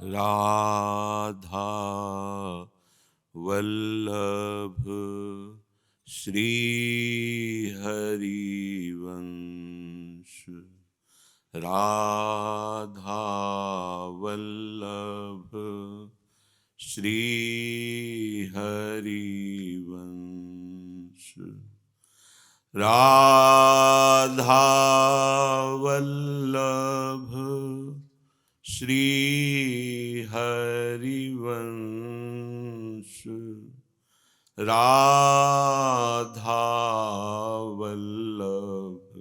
राधा वल्लभ श्री हरिवंश। राधा वल्लभ श्री हरिवंश। राधा वल्लभ श्री हरिवंश। राधा वल्लभ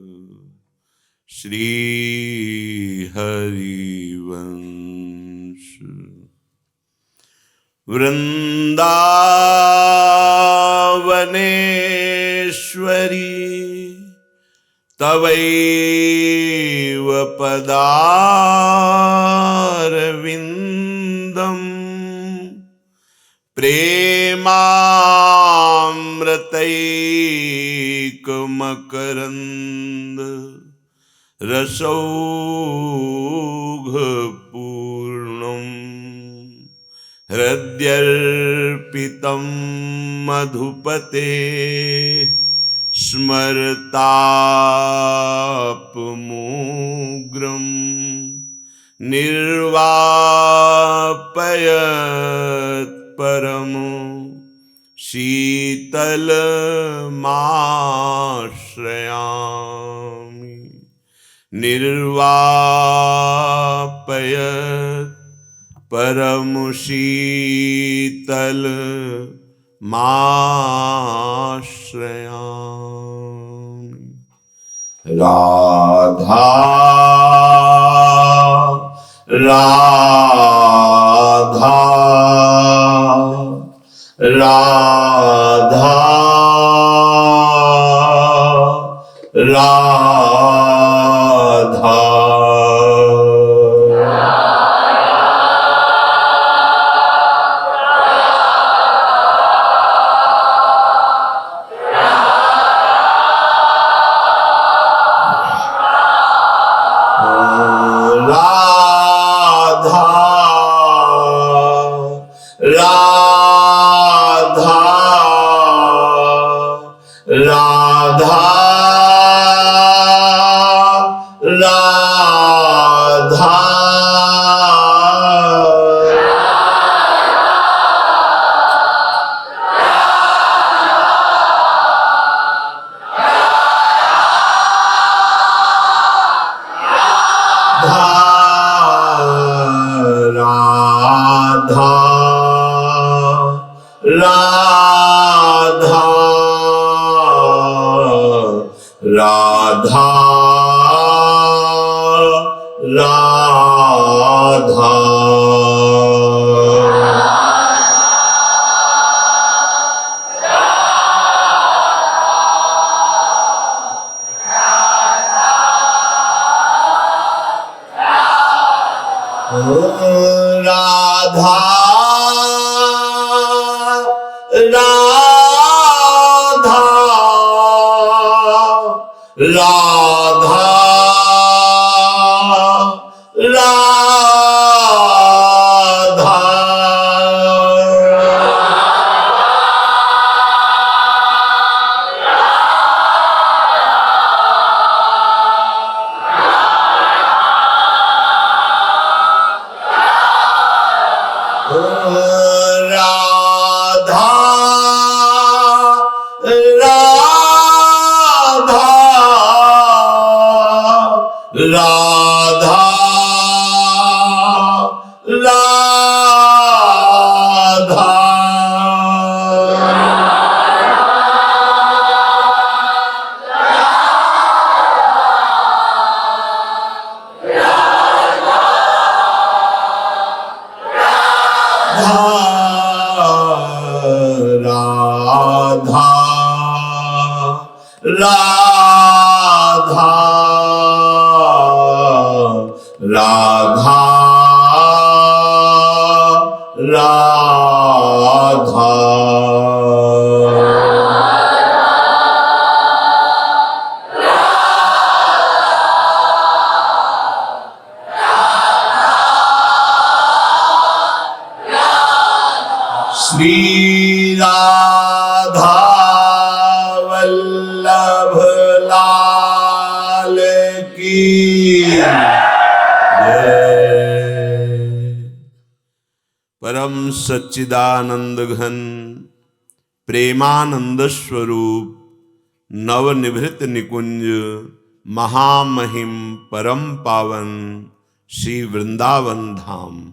श्री हरिवंश। वृंदावनेश्वरी तवैव पदारविन्दम् प्रेमामृतैकमकरन्द रसौघपूर्णम् हृद्यर्पितं मधुपते स्मरतापमोग्रं निर्वापयत् परमो शीतलमाश्रयामि। निर्वापयत् परमो शीतलमाश्रयामि। राधा राधा राधा राधा राधा राधा राधा राधा राधा राधा राधा राधा राधा श्री राधा वल्लभ लाल की जय। परम सच्चिदानंद घन प्रेमानंद स्वरूप नवनिभृत निकुंज महामहिम परम पावन श्री वृंदावन धाम।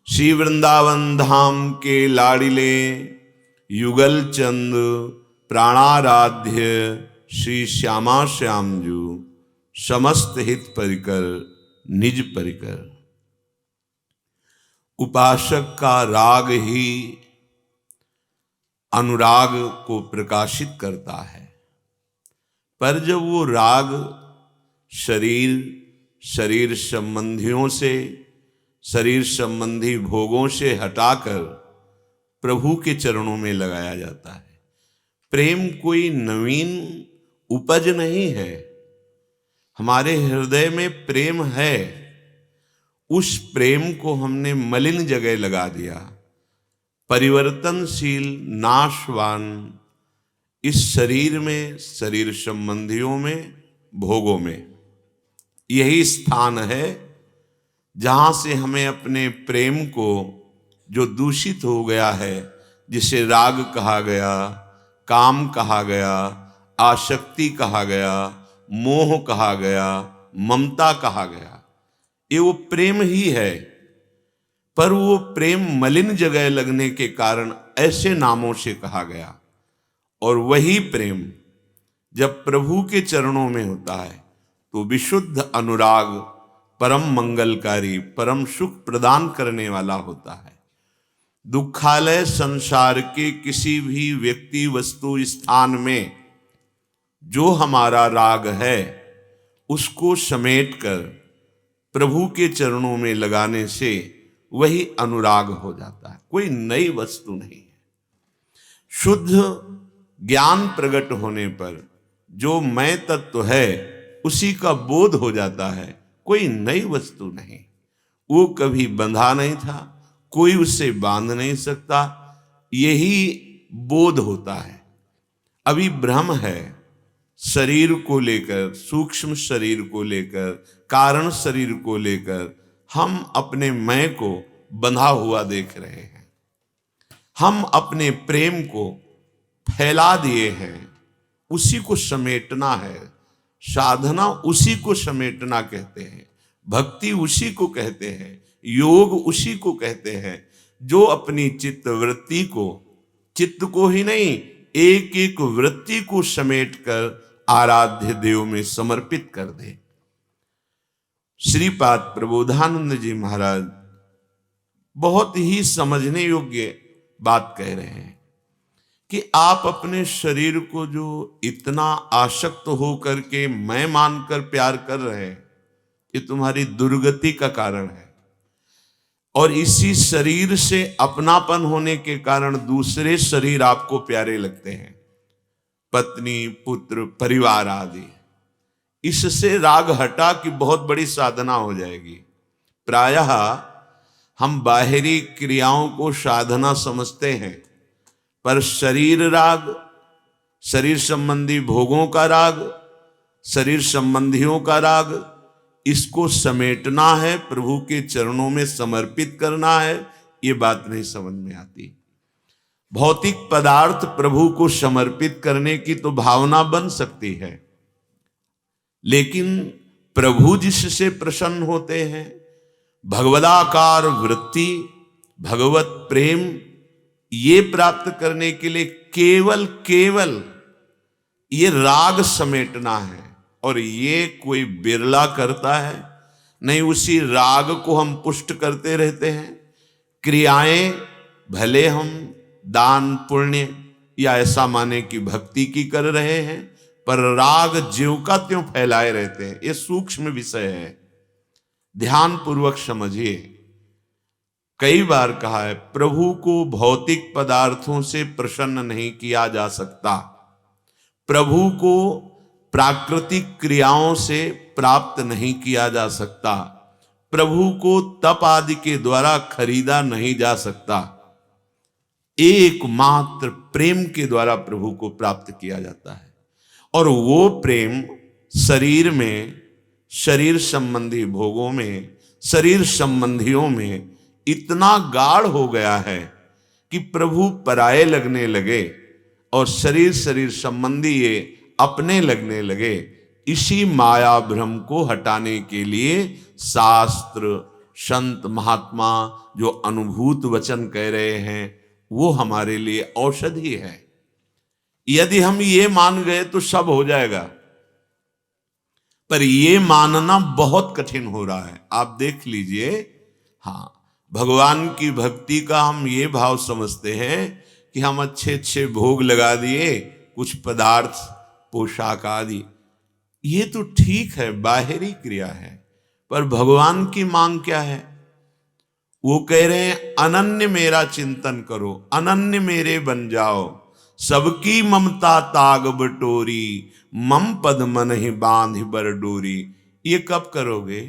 श्री वृंदावन धाम के लाडिले युगल चंद प्राणाराध्य श्री श्यामा श्यामजू समस्त हित परिकर निज परिकर। उपासक का राग ही अनुराग को प्रकाशित करता है, पर जब वो राग शरीर संबंधियों से, शरीर संबंधी भोगों से हटाकर प्रभु के चरणों में लगाया जाता है। प्रेम कोई नवीन उपज नहीं है, हमारे हृदय में प्रेम है, उस प्रेम को हमने मलिन जगह लगा दिया। परिवर्तनशील नाशवान इस शरीर में, शरीर संबंधियों में, भोगों में, यही स्थान है जहां से हमें अपने प्रेम को जो दूषित हो गया है, जिसे राग कहा गया, काम कहा गया, आसक्ति कहा गया, मोह कहा गया, ममता कहा गया, ये वो प्रेम ही है। पर वो प्रेम मलिन जगह लगने के कारण ऐसे नामों से कहा गया। और वही प्रेम जब प्रभु के चरणों में होता है तो विशुद्ध अनुराग, परम मंगलकारी, परम सुख प्रदान करने वाला होता है। दुखालय संसार के किसी भी व्यक्ति, वस्तु, स्थान में जो हमारा राग है उसको समेटकर प्रभु के चरणों में लगाने से वही अनुराग हो जाता है, कोई नई वस्तु नहीं है। शुद्ध ज्ञान प्रकट होने पर जो मैं तत्व है उसी का बोध हो जाता है, कोई नई वस्तु नहीं। वो कभी बंधा नहीं था, कोई उससे बांध नहीं सकता, यही बोध होता है। अभी भ्रम है शरीर को लेकर, सूक्ष्म शरीर को लेकर, कारण शरीर को लेकर हम अपने मैं को बंधा हुआ देख रहे हैं। हम अपने प्रेम को फैला दिए हैं, उसी को समेटना है। साधना उसी को समेटना कहते हैं, भक्ति उसी को कहते हैं, योग उसी को कहते हैं, जो अपनी चित्त वृत्ति को, चित्त को ही नहीं, एक एक वृत्ति को समेटकर आराध्य देव में समर्पित कर दे। श्रीपाद प्रबोधानंद जी महाराज बहुत ही समझने योग्य बात कह रहे हैं कि आप अपने शरीर को जो इतना आसक्त हो करके मैं मानकर प्यार कर रहे हैं, ये तुम्हारी दुर्गति का कारण है। और इसी शरीर से अपनापन होने के कारण दूसरे शरीर आपको प्यारे लगते हैं, पत्नी, पुत्र, परिवार आदि। इससे राग हटा कि बहुत बड़ी साधना हो जाएगी। प्रायः हम बाहरी क्रियाओं को साधना समझते हैं, पर शरीर राग, शरीर संबंधी भोगों का राग, शरीर संबंधियों का राग, इसको समेटना है, प्रभु के चरणों में समर्पित करना है, ये बात नहीं समझ में आती। भौतिक पदार्थ प्रभु को समर्पित करने की तो भावना बन सकती है, लेकिन प्रभु जिससे प्रसन्न होते हैं, भगवदाकार वृत्ति, भगवत प्रेम, ये प्राप्त करने के लिए केवल ये राग समेटना है। और ये कोई बिरला करता है नहीं, उसी राग को हम पुष्ट करते रहते हैं। क्रियाएं भले हम दान पुण्य या ऐसा माने कि भक्ति की कर रहे हैं, पर राग ज्यों का त्यों फैलाए रहते हैं। ये सूक्ष्म विषय है, ध्यान पूर्वक समझिए। कई बार कहा है, प्रभु को भौतिक पदार्थों से प्रसन्न नहीं किया जा सकता, प्रभु को प्राकृतिक क्रियाओं से प्राप्त नहीं किया जा सकता, प्रभु को तप आदि के द्वारा खरीदा नहीं जा सकता। एकमात्र प्रेम के द्वारा प्रभु को प्राप्त किया जाता है। और वो प्रेम शरीर में, शरीर संबंधी भोगों में, शरीर संबंधियों में इतना गाढ़ हो गया है कि प्रभु पराये लगने लगे और शरीर संबंधी ये अपने लगने लगे। इसी माया भ्रम को हटाने के लिए शास्त्र, संत, महात्मा जो अनुभूत वचन कह रहे हैं वो हमारे लिए औषधि है। यदि हम ये मान गए तो सब हो जाएगा, पर ये मानना बहुत कठिन हो रहा है। आप देख लीजिए, हाँ, भगवान की भक्ति का हम ये भाव समझते हैं कि हम अच्छे अच्छे भोग लगा दिए, कुछ पदार्थ, पोशाक आदि, ये तो ठीक है, बाहरी क्रिया है, पर भगवान की मांग क्या है? वो कह रहे हैं अनन्य मेरा चिंतन करो, अनन्य मेरे बन जाओ, सबकी ममता ताग बटोरी, मम पद मन ही बांध बर डोरी। ये कब करोगे?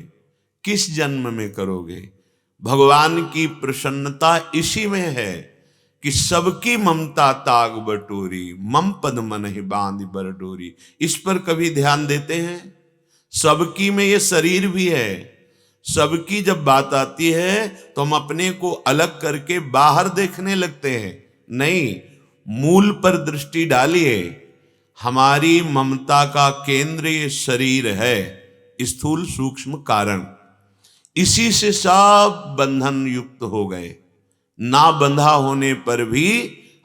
किस जन्म में करोगे? भगवान की प्रसन्नता इसी में है कि सबकी ममता ताग बटोरी, मम पद मन ही बांध बर डोरी। इस पर कभी ध्यान देते हैं? सबकी में ये शरीर भी है। सबकी जब बात आती है तो हम अपने को अलग करके बाहर देखने लगते हैं। नहीं, मूल पर दृष्टि डालिए। हमारी ममता का केंद्र ये शरीर है, स्थूल सूक्ष्म कारण। इसी से सब बंधन युक्त हो गए। ना बंधा होने पर भी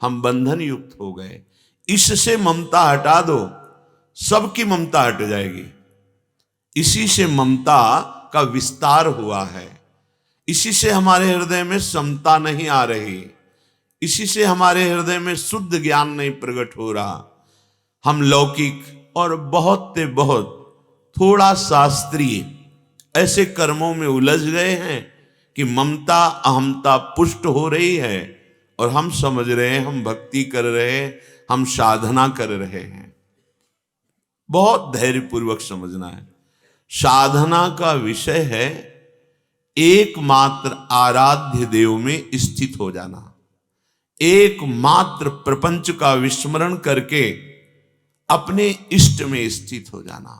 हम बंधन युक्त हो गए। इससे ममता हटा दो, सबकी ममता हट जाएगी। इसी से ममता का विस्तार हुआ है। इसी से हमारे हृदय में समता नहीं आ रही। इसी से हमारे हृदय में शुद्ध ज्ञान नहीं प्रकट हो रहा। हम लौकिक और बहुत थोड़ा शास्त्रीय ऐसे कर्मों में उलझ गए हैं कि ममता, अहमता पुष्ट हो रही है और हम समझ रहे हैं हम भक्ति कर रहे हैं, हम साधना कर रहे हैं। बहुत धैर्यपूर्वक समझना है। साधना का विषय है एकमात्र आराध्य देव में स्थित हो जाना, एकमात्र प्रपंच का विस्मरण करके अपने इष्ट में स्थित हो जाना,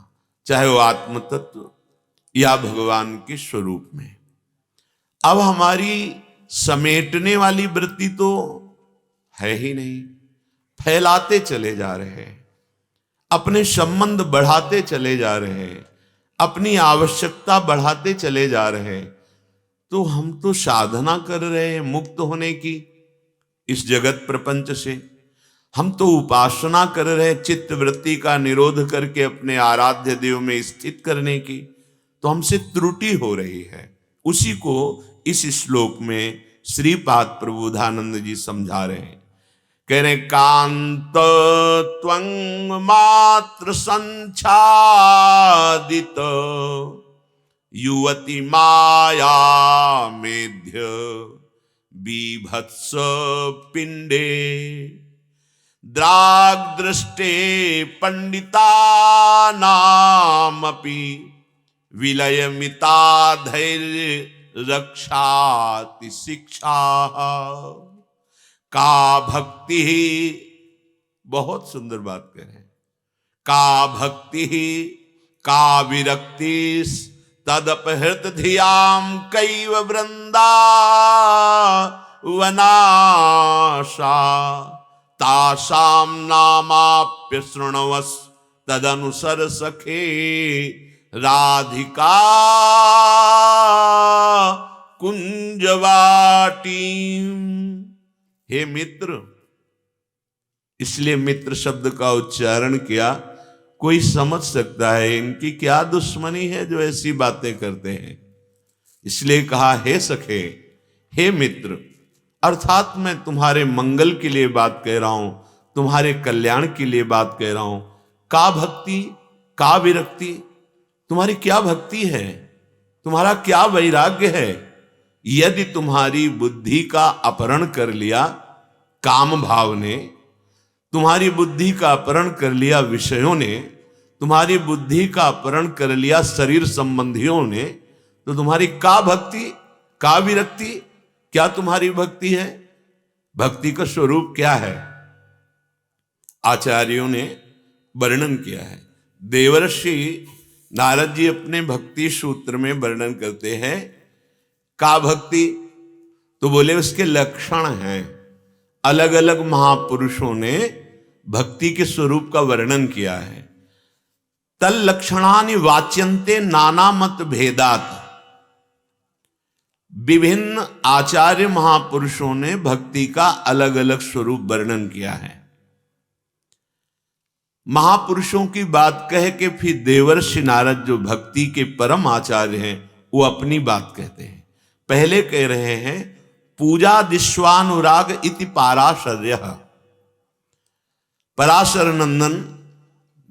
चाहे वो आत्म तत्व या भगवान के स्वरूप में। अब हमारी समेटने वाली वृत्ति तो है ही नहीं, फैलाते चले जा रहे हैं, अपने संबंध बढ़ाते चले जा रहे हैं, अपनी आवश्यकता बढ़ाते चले जा रहे हैं। तो हम तो साधना कर रहे हैं मुक्त होने की इस जगत प्रपंच से। हम तो उपासना कर रहे हैं चित्त वृत्ति का निरोध करके अपने आराध्य देव में स्थित करने की। तो हमसे त्रुटि हो रही है। उसी को इस श्लोक में श्रीपाद प्रबोधानंद जी समझा रहे हैं। कह रहे कांत त्वंग मात्र संच्छादित युवती माया मेध्य बीभत्स पिंडे द्राग दृष्टे पंडिता नामपि विलयमिता धैर्य रक्षाति शिक्षा का भक्ति ही। बहुत सुंदर बात कह रहे हैं। का भक्ति ही का विरक्ति तदपहृत धियाम कैव वृंदा वनाशा तासाम नामाप्य शृणवस् तदनुसर सखे राधिका कुंजवाटी। हे मित्र, इसलिए मित्र शब्द का उच्चारण किया। कोई समझ सकता है इनकी क्या दुश्मनी है जो ऐसी बातें करते हैं, इसलिए कहा हे सखे, हे मित्र, अर्थात मैं तुम्हारे मंगल के लिए बात कह रहा हूं, तुम्हारे कल्याण के लिए बात कह रहा हूं। का भक्ति का विरक्ति, तुम्हारी क्या भक्ति है, तुम्हारा क्या वैराग्य है? यदि तुम्हारी बुद्धि का अपहरण कर लिया काम भाव ने, तुम्हारी बुद्धि का अपहरण कर लिया विषयों ने, तुम्हारी बुद्धि का अपहरण कर लिया शरीर संबंधियों ने, तो तुम्हारी का भक्ति का विरक्ति, क्या तुम्हारी भक्ति है? भक्ति का स्वरूप क्या है आचार्यों ने वर्णन किया है। देवर्षि नारद जी अपने भक्ति सूत्र में वर्णन करते हैं का भक्ति, तो बोले उसके लक्षण हैं। अलग अलग महापुरुषों ने भक्ति के स्वरूप का वर्णन किया है। तल लक्षणानि वाच्यन्ते नाना मत भेदात। विभिन्न आचार्य महापुरुषों ने भक्ति का अलग अलग स्वरूप वर्णन किया है। महापुरुषों की बात कह के फिर देवर्षि नारद जो भक्ति के परम आचार्य हैं वो अपनी बात कहते हैं। पहले कह रहे हैं पूजा दिश्वानुराग इति पाराशर्य। पराशर नंदन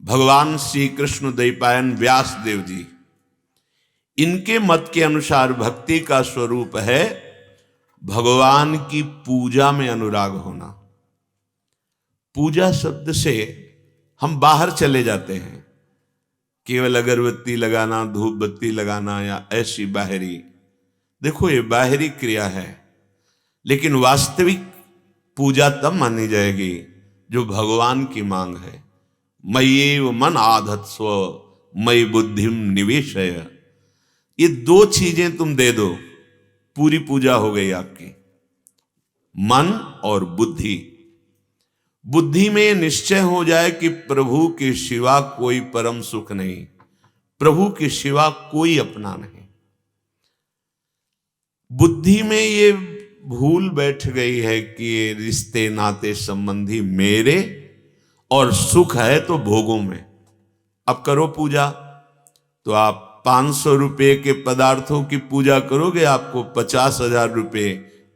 भगवान श्री कृष्ण द्वैपायन व्यास देव जी, इनके मत के अनुसार भक्ति का स्वरूप है भगवान की पूजा में अनुराग होना। पूजा शब्द से हम बाहर चले जाते हैं, केवल अगरबत्ती लगाना, धूप बत्ती लगाना या ऐसी बाहरी, देखो ये बाहरी क्रिया है, लेकिन वास्तविक पूजा तब मानी जाएगी जो भगवान की मांग है। मय्येव मन आधत्स्व मयि बुद्धिम निवेशय। ये दो चीजें तुम दे दो, पूरी पूजा हो गई आपकी। मन और बुद्धि। बुद्धि में निश्चय हो जाए कि प्रभु के सिवा कोई परम सुख नहीं, प्रभु के सिवा कोई अपना नहीं। बुद्धि में ये भूल बैठ गई है कि ये रिश्ते नाते संबंधी मेरे और सुख है तो भोगों में। अब करो पूजा तो आप 500 रुपए के पदार्थों की पूजा करोगे, आपको 50,000 रुपए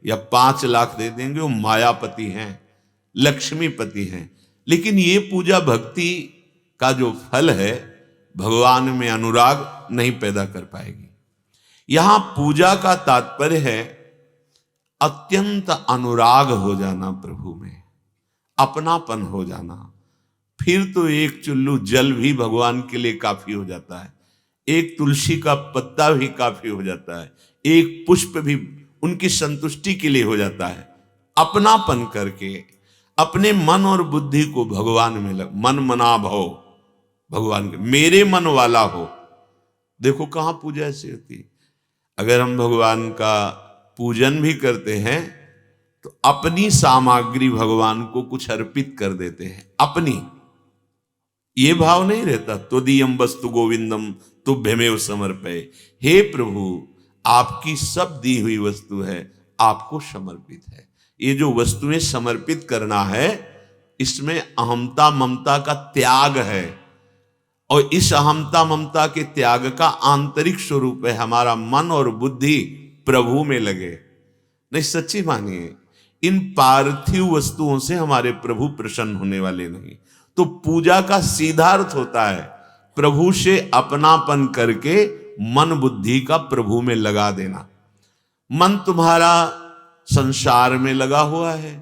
या 5 लाख दे देंगे। वो मायापति हैं, लक्ष्मीपति हैं। लेकिन ये पूजा भक्ति का जो फल है भगवान में अनुराग नहीं पैदा कर पाएगी। यहां पूजा का तात्पर्य है अत्यंत अनुराग हो जाना प्रभु में, अपनापन हो जाना। फिर तो एक चुल्लू जल भी भगवान के लिए काफी हो जाता है, एक तुलसी का पत्ता भी काफी हो जाता है, एक पुष्प भी उनकी संतुष्टि के लिए हो जाता है। अपनापन करके अपने मन और बुद्धि को भगवान में मन मना भव, भगवान के मेरे मन वाला हो। देखो कहां पूजा ऐसी होती। अगर हम भगवान का पूजन भी करते हैं तो अपनी सामग्री भगवान को कुछ अर्पित कर देते हैं। अपनी ये भाव नहीं रहता त्वदीयम वस्तु गोविंदम तुभ्यमेव समर्पये। हे प्रभु आपकी सब दी हुई वस्तु है, आपको समर्पित है। ये जो वस्तुएं समर्पित करना है इसमें अहमता ममता का त्याग है, और इस अहमता ममता के त्याग का आंतरिक स्वरूप है हमारा मन और बुद्धि प्रभु में लगे। नहीं, सच्ची मानिए, इन पार्थिव वस्तुओं से हमारे प्रभु प्रसन्न होने वाले नहीं। तो पूजा का सीधा अर्थ होता है प्रभु से अपनापन करके मन बुद्धि का प्रभु में लगा देना। मन तुम्हारा संसार में लगा हुआ है,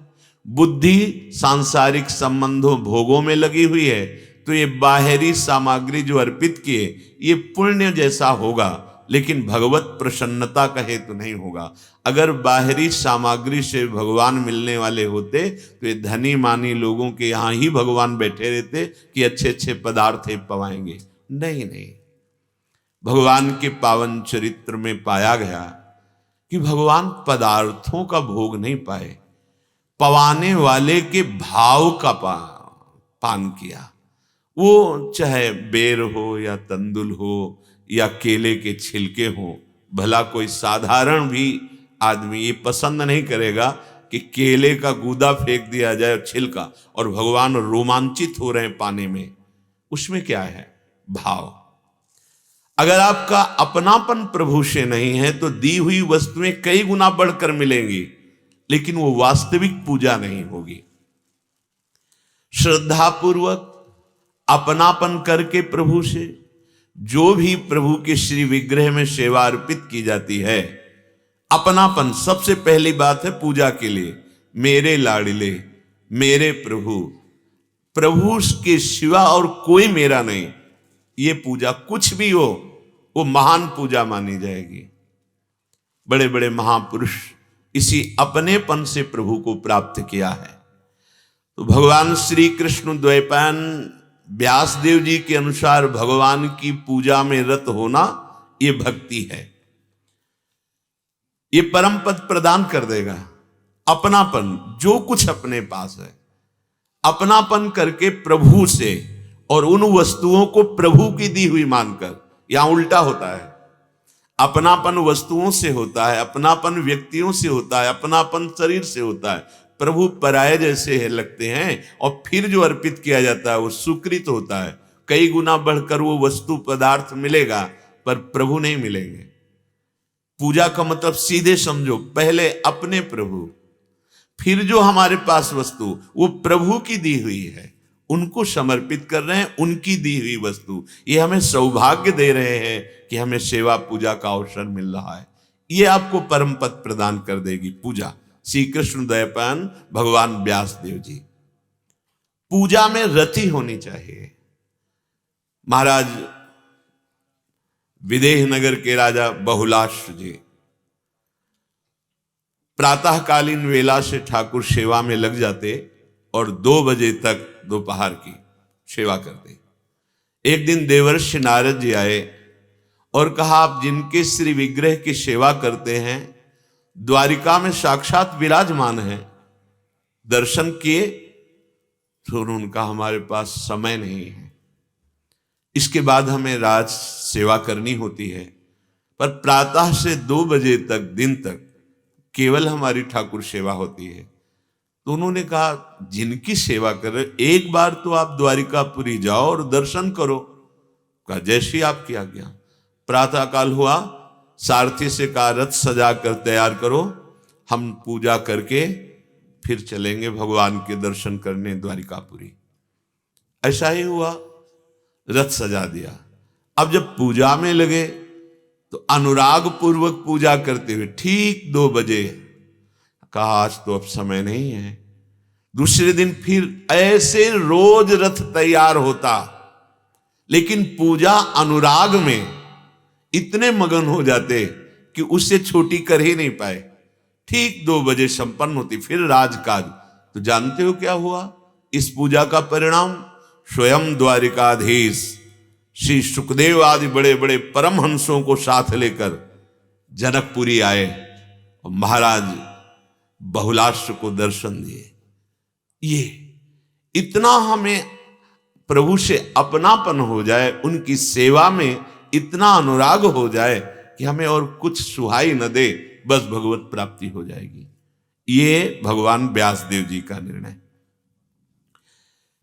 बुद्धि सांसारिक संबंधों भोगों में लगी हुई है, तो ये बाहरी सामग्री जो अर्पित किए ये पुण्य जैसा होगा, लेकिन भगवत प्रसन्नता का हेतु नहीं होगा। अगर बाहरी सामग्री से भगवान मिलने वाले होते तो ये धनी मानी लोगों के यहाँ ही भगवान बैठे रहते कि अच्छे अच्छे पदार्थ पवाएंगे। नहीं नहीं, भगवान के पावन चरित्र में पाया गया कि भगवान पदार्थों का भोग नहीं पाए, पवाने वाले के भाव का पान किया। वो चाहे बेर हो या तंदुल हो या केले के छिलके हो। भला कोई साधारण भी आदमी ये पसंद नहीं करेगा कि केले का गूदा फेंक दिया जाए छिलका, और भगवान रोमांचित हो रहे हैं पाने में। उसमें क्या है? भाव। अगर आपका अपनापन प्रभु से नहीं है तो दी हुई वस्तुएं कई गुना बढ़कर मिलेंगी, लेकिन वो वास्तविक पूजा नहीं होगी। श्रद्धापूर्वक अपनापन करके प्रभु से जो भी प्रभु के श्री विग्रह में सेवा अर्पित की जाती है, अपनापन सबसे पहली बात है पूजा के लिए। मेरे लाडले, मेरे प्रभु, प्रभु के सिवा और कोई मेरा नहीं, ये पूजा कुछ भी हो वो महान पूजा मानी जाएगी। बड़े बड़े महापुरुष इसी अपनेपन से प्रभु को प्राप्त किया है। तो भगवान श्री कृष्ण द्वैपायन व्यासदेव जी के अनुसार भगवान की पूजा में रत होना ये भक्ति है। ये परम पद प्रदान कर देगा। अपनापन, जो कुछ अपने पास है अपनापन करके प्रभु से, और उन वस्तुओं को प्रभु की दी हुई मानकर। यहां उल्टा होता है, अपनापन वस्तुओं से होता है, अपनापन व्यक्तियों से होता है, अपनापन शरीर से होता है। प्रभु पराये जैसे है लगते हैं, और फिर जो अर्पित किया जाता है वो सुकृत होता है। कई गुना बढ़कर वो वस्तु पदार्थ मिलेगा, पर प्रभु नहीं मिलेंगे। पूजा का मतलब सीधे समझो, पहले अपने प्रभु, फिर जो हमारे पास वस्तु वो प्रभु की दी हुई है, उनको समर्पित कर रहे हैं, उनकी दी हुई वस्तु। ये हमें सौभाग्य दे रहे हैं कि हमें सेवा पूजा का अवसर मिल रहा है। ये आपको परम पद प्रदान कर देगी पूजा। श्री कृष्ण द्वैपायन भगवान व्यासदेव जी, पूजा में रति होनी चाहिए। महाराज विदेह नगर के राजा बहुलाश्व जी प्रातःकालीन वेला से ठाकुर सेवा में लग जाते और 2 बजे तक दोपहर की सेवा करते। एक दिन देवर्षि नारद जी आए और कहा, आप जिनके श्री विग्रह की सेवा करते हैं द्वारिका में साक्षात विराजमान है, दर्शन किए? तो उन्होंने कहा, हमारे पास समय नहीं है, इसके बाद हमें राज सेवा करनी होती है, पर प्रातः से 2 बजे तक दिन तक केवल हमारी ठाकुर सेवा होती है। तो उन्होंने कहा, जिनकी सेवा कर रहे, एक बार तो आप द्वारिकापुरी जाओ और दर्शन करो। कहा, जैसी आपकी आज्ञा। प्रातः काल हुआ, सारथी से कहा, रथ सजा कर तैयार करो, हम पूजा करके फिर चलेंगे भगवान के दर्शन करने द्वारिकापुरी। ऐसा ही हुआ, रथ सजा दिया। अब जब पूजा में लगे तो अनुराग पूर्वक पूजा करते हुए ठीक 2 बजे कहा, आज तो अब समय नहीं है। दूसरे दिन फिर ऐसे रोज रथ तैयार होता, लेकिन पूजा अनुराग में इतने मगन हो जाते कि उससे छोटी कर ही नहीं पाए। ठीक 2 बजे संपन्न होती, फिर राजकाज। तो जानते हो क्या हुआ इस पूजा का परिणाम? स्वयं द्वारिकाधीश श्री सुखदेव आदि बड़े बड़े परमहंसों को साथ लेकर जनकपुरी आए और महाराज बहुलाश्व को दर्शन दिए। ये इतना हमें प्रभु से अपनापन हो जाए, उनकी सेवा में इतना अनुराग हो जाए कि हमें और कुछ सुहाई न दे, बस भगवत प्राप्ति हो जाएगी। ये भगवान व्यासदेव जी का निर्णय।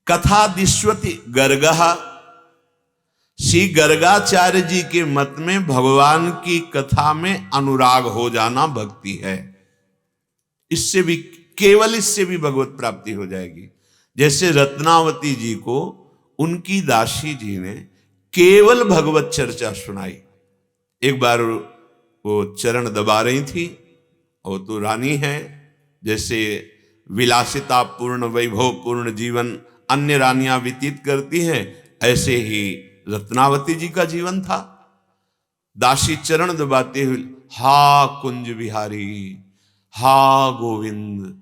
कथा दिश्वति गर्गः, श्री गर्गाचार्य जी के मत में भगवान की कथा में अनुराग हो जाना भक्ति है। इससे भी, केवल इससे भी भगवत प्राप्ति हो जाएगी। जैसे रत्नावती जी को उनकी दासी जी ने केवल भगवत चर्चा सुनाई। एक बार वो चरण दबा रही थी, और तो रानी है, जैसे विलासिता पूर्ण वैभव पूर्ण जीवन अन्य रानियां व्यतीत करती हैं, ऐसे ही रत्नावती जी का जीवन था। दासी चरण दबाते हुए, हा कुंज बिहारी, हा गोविंद।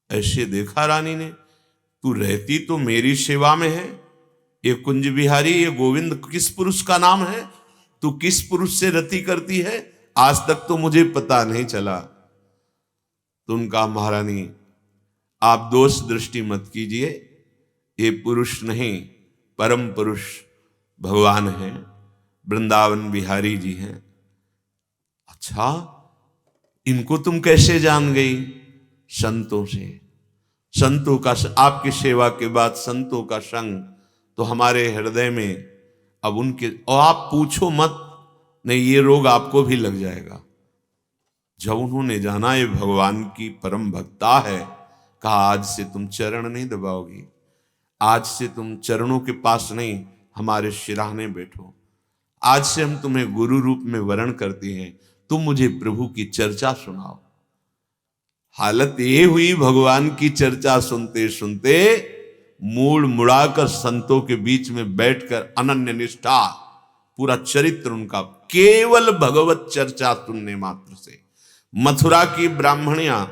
ऐसे देखा रानी ने, तू रहती तो मेरी सेवा में है, ये कुंज बिहारी, ये गोविंद किस पुरुष का नाम है? तू किस पुरुष से रति करती है? आज तक तो मुझे पता नहीं चला। तो उनका, महारानी आप दोष दृष्टि मत कीजिए, ये पुरुष नहीं, परम पुरुष भगवान हैं, वृंदावन बिहारी जी हैं। अच्छा, इनको तुम कैसे जान गई? संतों से। संतों का, आपकी सेवा के बाद संतों का संग तो हमारे हृदय में अब उनके, और आप पूछो मत, नहीं ये रोग आपको भी लग जाएगा। जब उन्होंने जाना ये भगवान की परम भक्ता है, कहा, आज से तुम चरण नहीं दबाओगी, आज से तुम चरणों के पास नहीं हमारे सिराहने बैठो, आज से हम तुम्हें गुरु रूप में वरण करते हैं, तुम मुझे प्रभु की चर्चा सुनाओ। हालत ये हुई, भगवान की चर्चा सुनते सुनते मूड मुड़ाकर संतों के बीच में बैठकर अनन्य निष्ठा, पूरा चरित्र उनका केवल भगवत चर्चा सुनने मात्र से, मथुरा की ब्राह्मणियां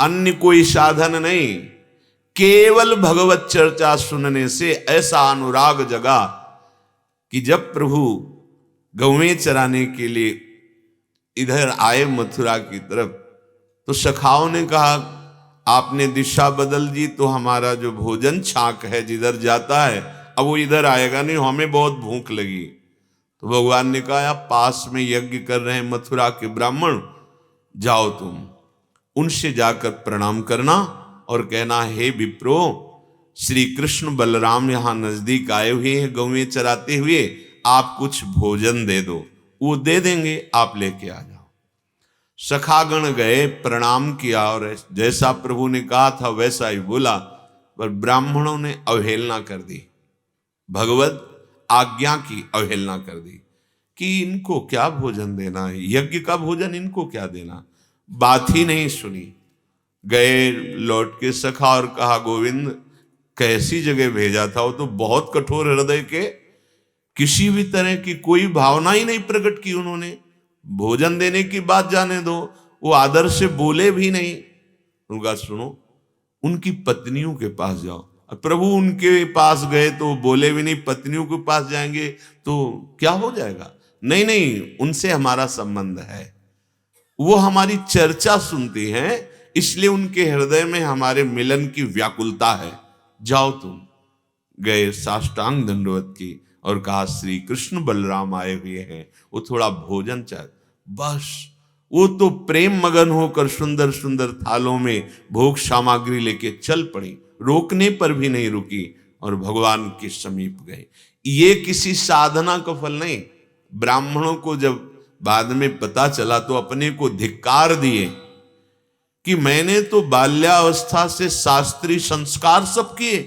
अन्य कोई साधन नहीं, केवल भगवत चर्चा सुनने से ऐसा अनुराग जगा कि जब प्रभु गौवें चराने के लिए इधर आए मथुरा की तरफ, तो सखाओं ने कहा आपने दिशा बदल दी तो हमारा जो भोजन छाक है जिधर जाता है अब वो इधर आएगा नहीं, हमें बहुत भूख लगी। तो भगवान ने कहा पास में यज्ञ कर रहे हैं मथुरा के ब्राह्मण, जाओ तुम उनसे जाकर प्रणाम करना और कहना हे विप्रो, श्री कृष्ण बलराम यहाँ नजदीक आए हुए हैं गौवें चराते हुए, आप कुछ भोजन दे दो, वो दे देंगे, आप लेके आ जाओ। सखागण गए, प्रणाम किया और जैसा प्रभु ने कहा था वैसा ही बोला, पर ब्राह्मणों ने अवहेलना कर दी, भगवत आज्ञा की अवहेलना कर दी कि इनको क्या भोजन देना है, यज्ञ का भोजन इनको क्या देना, बात ही नहीं सुनी। गए लौट के सखा और कहा गोविंद कैसी जगह भेजा था, वो तो बहुत कठोर हृदय के, किसी भी तरह की कोई भावना ही नहीं प्रकट की उन्होंने, भोजन देने की बात जाने दो, वो आदर से बोले भी नहीं। उनका सुनो, उनकी पत्नियों के पास जाओ। प्रभु उनके पास गए तो बोले भी नहीं, पत्नियों के पास जाएंगे तो क्या हो जाएगा, नहीं नहीं उनसे हमारा संबंध है, वो हमारी चर्चा सुनती हैं, इसलिए उनके हृदय में हमारे मिलन की व्याकुलता है, जाओ तुम। गए साष्टांग दंडवत की और कहा श्री कृष्ण बलराम आए हुए हैं, वो थोड़ा भोजन चाहे। बस वो तो प्रेम मगन होकर सुंदर सुंदर थालों में भोग सामग्री लेके चल पड़ी, रोकने पर भी नहीं रुकी और भगवान के समीप गए। ये किसी साधना का फल नहीं। ब्राह्मणों को जब बाद में पता चला तो अपने को धिक्कार दिए कि मैंने तो बाल्यावस्था से शास्त्रीय संस्कार सब किए,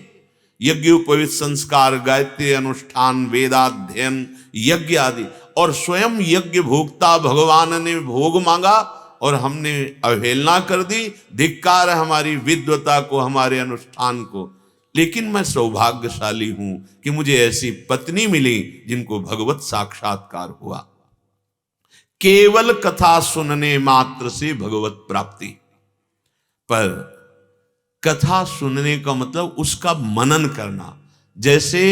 यज्ञोपवीत संस्कार, गायत्री अनुष्ठान, वेदाध्ययन, यज्ञ आदि, और स्वयं यज्ञ भोक्ता भगवान ने भोग मांगा और हमने अवहेलना कर दी, धिक्कार है हमारी विद्वता को, हमारे अनुष्ठान को। लेकिन मैं सौभाग्यशाली हूं कि मुझे ऐसी पत्नी मिली जिनको भगवत साक्षात्कार हुआ। केवल कथा सुनने मात्र से भगवत प्राप्ति, पर कथा सुनने का मतलब उसका मनन करना। जैसे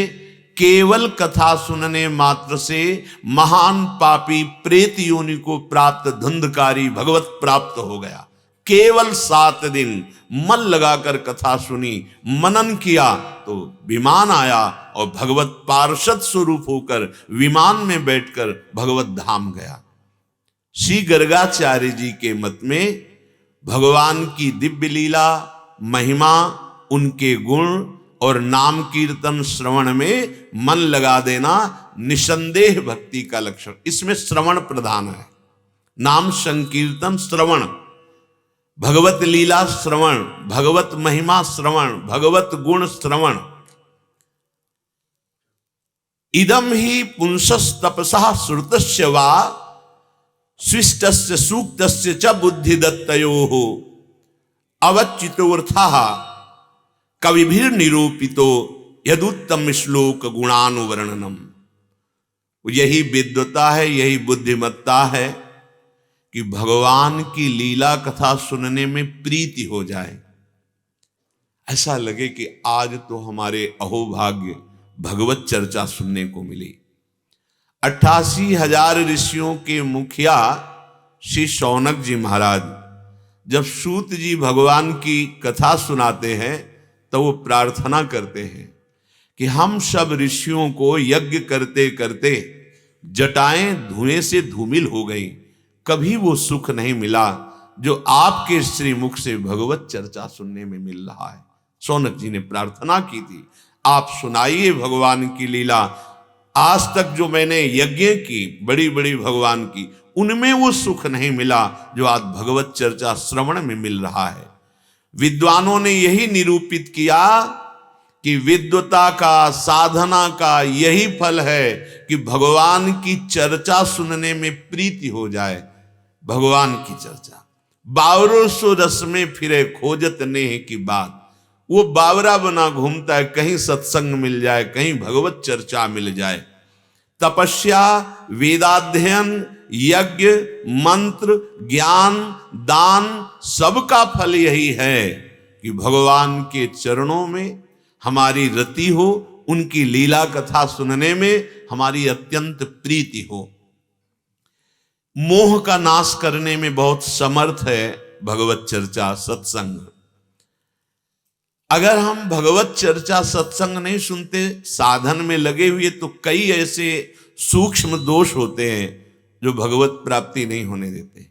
केवल कथा सुनने मात्र से महान पापी प्रेत योनि को प्राप्त धुंधकारी भगवत प्राप्त हो गया। केवल 7 दिन मन लगाकर कथा सुनी, मनन किया तो विमान आया और भगवत पार्षद स्वरूप होकर विमान में बैठकर भगवत धाम गया। श्री गर्गाचार्य जी के मत में भगवान की दिव्य लीला, महिमा, उनके गुण और नाम कीर्तन श्रवण में मन लगा देना निसंदेह भक्ति का लक्षण। इसमें श्रवण प्रधान है, नाम संकीर्तन श्रवण, भगवत लीला श्रवण, भगवत महिमा श्रवण, भगवत गुण श्रवण। इदम ही पुंसस तपसा श्रुतस्य वा स्विष्टस्य सूक्तस्य च बुद्धिदत्तयोः अवच्युतोऽर्थः कविभिर निरूपितो यदुत्तम श्लोक गुणानुवर्णनम। यही विद्वता है, यही बुद्धिमत्ता है कि भगवान की लीला कथा सुनने में प्रीति हो जाए, ऐसा लगे कि आज तो हमारे अहोभाग्य भगवत चर्चा सुनने को मिली। 88,000 ऋषियों के मुखिया श्री शौनक जी महाराज जब सूत जी भगवान की कथा सुनाते हैं तो वो प्रार्थना करते हैं कि हम सब ऋषियों को यज्ञ करते करते जटाएं धुएं से धूमिल हो गई, कभी वो सुख नहीं मिला जो आपके श्रीमुख से भगवत चर्चा सुनने में मिल रहा है। शौनक जी ने प्रार्थना की थी, आप सुनाइए भगवान की लीला। आज तक जो मैंने यज्ञ की बड़ी बड़ी भगवान की, उनमें वो सुख नहीं मिला जो आज भगवत चर्चा श्रवण में मिल रहा है। विद्वानों ने यही निरूपित किया कि विद्वता का, साधना का यही फल है कि भगवान की चर्चा सुनने में प्रीति हो जाए। भगवान की चर्चा, बावरों सो रस में फिरे खोजत नेह की बात। वो बावरा बना घूमता है, कहीं सत्संग मिल जाए, कहीं भगवत चर्चा मिल जाए। तपस्या, वेदाध्ययन, यज्ञ, मंत्र, ज्ञान, दान, सबका फल यही है कि भगवान के चरणों में हमारी रति हो, उनकी लीला कथा सुनने में हमारी अत्यंत प्रीति हो। मोह का नाश करने में बहुत समर्थ है भगवत चर्चा, सत्संग। अगर हम भगवत चर्चा सत्संग नहीं सुनते, साधन में लगे हुए, तो कई ऐसे सूक्ष्म दोष होते हैं जो भगवत प्राप्ति नहीं होने देते।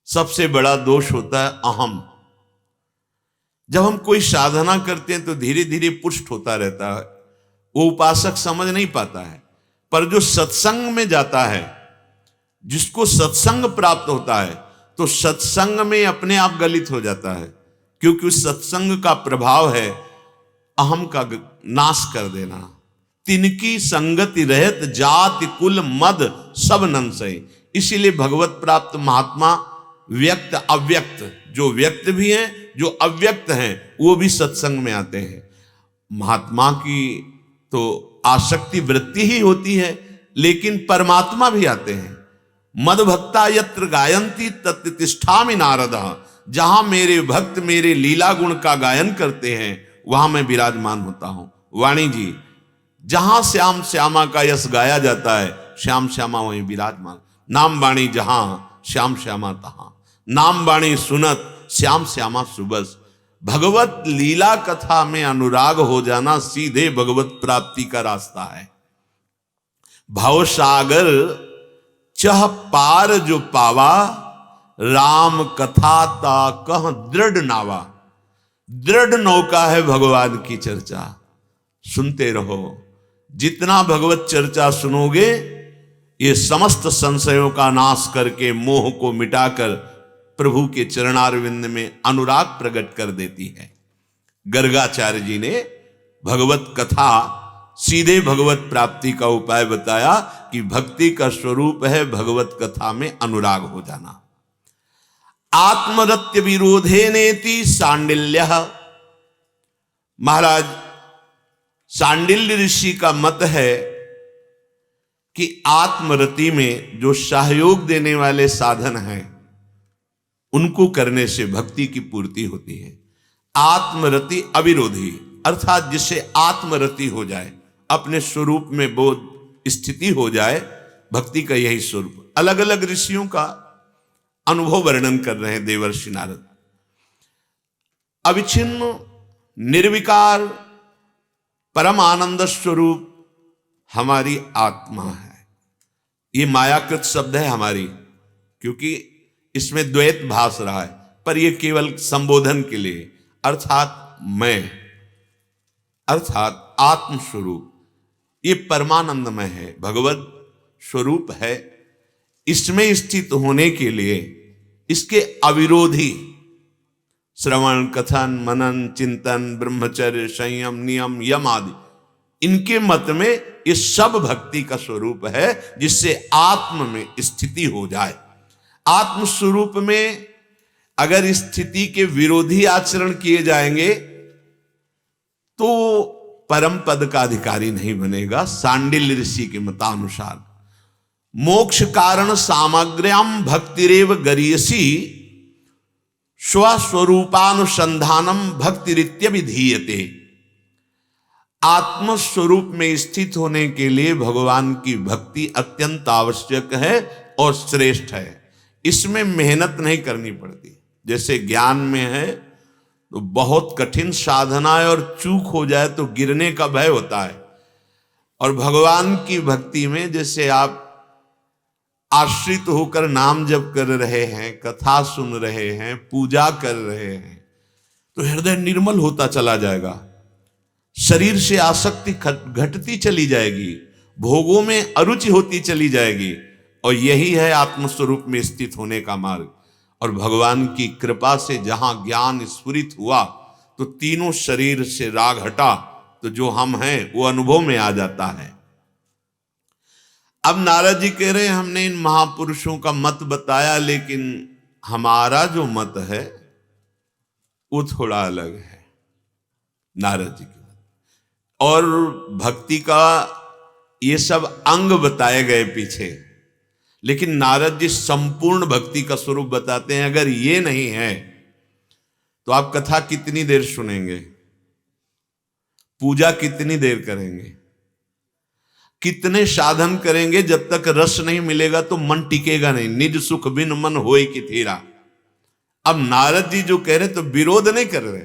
सबसे बड़ा दोष होता है अहम। जब हम कोई साधना करते हैं तो धीरे धीरे पुष्ट होता रहता है, वो उपासक समझ नहीं पाता है। पर जो सत्संग में जाता है, जिसको सत्संग प्राप्त होता है, तो सत्संग में अपने आप गलित हो जाता है, क्योंकि उस सत्संग का प्रभाव है अहम का नाश कर देना। तिनकी संगति रहत जाति कुल मद सब नंसय। इसीलिए भगवत प्राप्त महात्मा व्यक्त अव्यक्त, जो व्यक्त भी हैं जो अव्यक्त हैं, वो भी सत्संग में आते हैं। महात्मा की तो आसक्ति वृत्ति ही होती है, लेकिन परमात्मा भी आते हैं। मद भक्ता यत्र गायंती तत्र तिष्ठामि नारद। जहां मेरे भक्त मेरे लीला गुण का गायन करते हैं, वहां मैं विराजमान होता हूं। वाणी जी, जहां श्याम श्यामा का यश गाया जाता है, श्याम श्यामा वहीं विराजमान। नाम वाणी जहां श्याम श्यामा तहां, नाम वाणी सुनत श्याम श्यामा सुबस। भगवत लीला कथा में अनुराग हो जाना सीधे भगवत प्राप्ति का रास्ता है। भव सागर चह पार जो पावा, राम कथा ता कह दृढ़ नावा। दृढ़ नौका है भगवान की चर्चा, सुनते रहो। जितना भगवत चर्चा सुनोगे, ये समस्त संशयों का नाश करके मोह को मिटाकर प्रभु के चरणारविंद में अनुराग प्रकट कर देती है। गर्गाचार्य जी ने भगवत कथा सीधे भगवत प्राप्ति का उपाय बताया कि भक्ति का स्वरूप है भगवत कथा में अनुराग हो जाना। आत्मरत्य विरोधे नेति सांडिल्य। महाराज सांडिल्य ऋषि का मत है कि आत्मरति में जो सहयोग देने वाले साधन हैं, उनको करने से भक्ति की पूर्ति होती है। आत्मरति अविरोधी, अर्थात जिससे आत्मरति हो जाए, अपने स्वरूप में बोध स्थिति हो जाए, भक्ति का यही स्वरूप। अलग अलग ऋषियों का अनुभव वर्णन कर रहे हैं देवर्षि नारद। अविच्छिन्न निर्विकार परम आनंद स्वरूप हमारी आत्मा है। ये मायाकृत शब्द है हमारी, क्योंकि इसमें द्वैत भास रहा है, पर यह केवल संबोधन के लिए, अर्थात मैं, अर्थात आत्म स्वरूप, ये परमानंदमय है, भगवत स्वरूप है। इसमें स्थित होने के लिए इसके अविरोधी श्रवण, कथन, मनन, चिंतन, ब्रह्मचर्य, संयम, नियम, यम आदि, इनके मत में ये सब भक्ति का स्वरूप है, जिससे आत्म में स्थिति हो जाए। आत्म स्वरूप में अगर स्थिति के विरोधी आचरण किए जाएंगे तो परम पद का अधिकारी नहीं बनेगा। सांडिल्य ऋषि के मतानुसार मोक्ष कारण सामग्र्याम भक्तिरेव गरीयसी स्वस्वरूपानुसंधानम भक्तिरित्य विधीयते। आत्मस्वरूप में स्थित होने के लिए भगवान की भक्ति अत्यंत आवश्यक है और श्रेष्ठ है। इसमें मेहनत नहीं करनी पड़ती। जैसे ज्ञान में है तो बहुत कठिन साधना है और चूक हो जाए तो गिरने का भय होता है, और भगवान की भक्ति में जैसे आप आश्रित होकर नाम जप कर रहे हैं, कथा सुन रहे हैं, पूजा कर रहे हैं, तो हृदय निर्मल होता चला जाएगा, शरीर से आसक्ति घटती चली जाएगी, भोगों में अरुचि होती चली जाएगी, और यही है आत्मस्वरूप में स्थित होने का मार्ग। और भगवान की कृपा से जहां ज्ञान स्फुरित हुआ तो तीनों शरीर से राग हटा, तो जो हम हैं वो अनुभव में आ जाता है। अब नारद जी कह रहे हैं हमने इन महापुरुषों का मत बताया, लेकिन हमारा जो मत है वो थोड़ा अलग है नारद जी के मत। और भक्ति का ये सब अंग बताए गए पीछे, लेकिन नारद जी संपूर्ण भक्ति का स्वरूप बताते हैं। अगर ये नहीं है तो आप कथा कितनी देर सुनेंगे, पूजा कितनी देर करेंगे, कितने साधन करेंगे, जब तक रस नहीं मिलेगा तो मन टिकेगा नहीं। निज सुख बिन मन होए कि थीरा। अब नारद जी जो कह रहे तो विरोध नहीं कर रहे,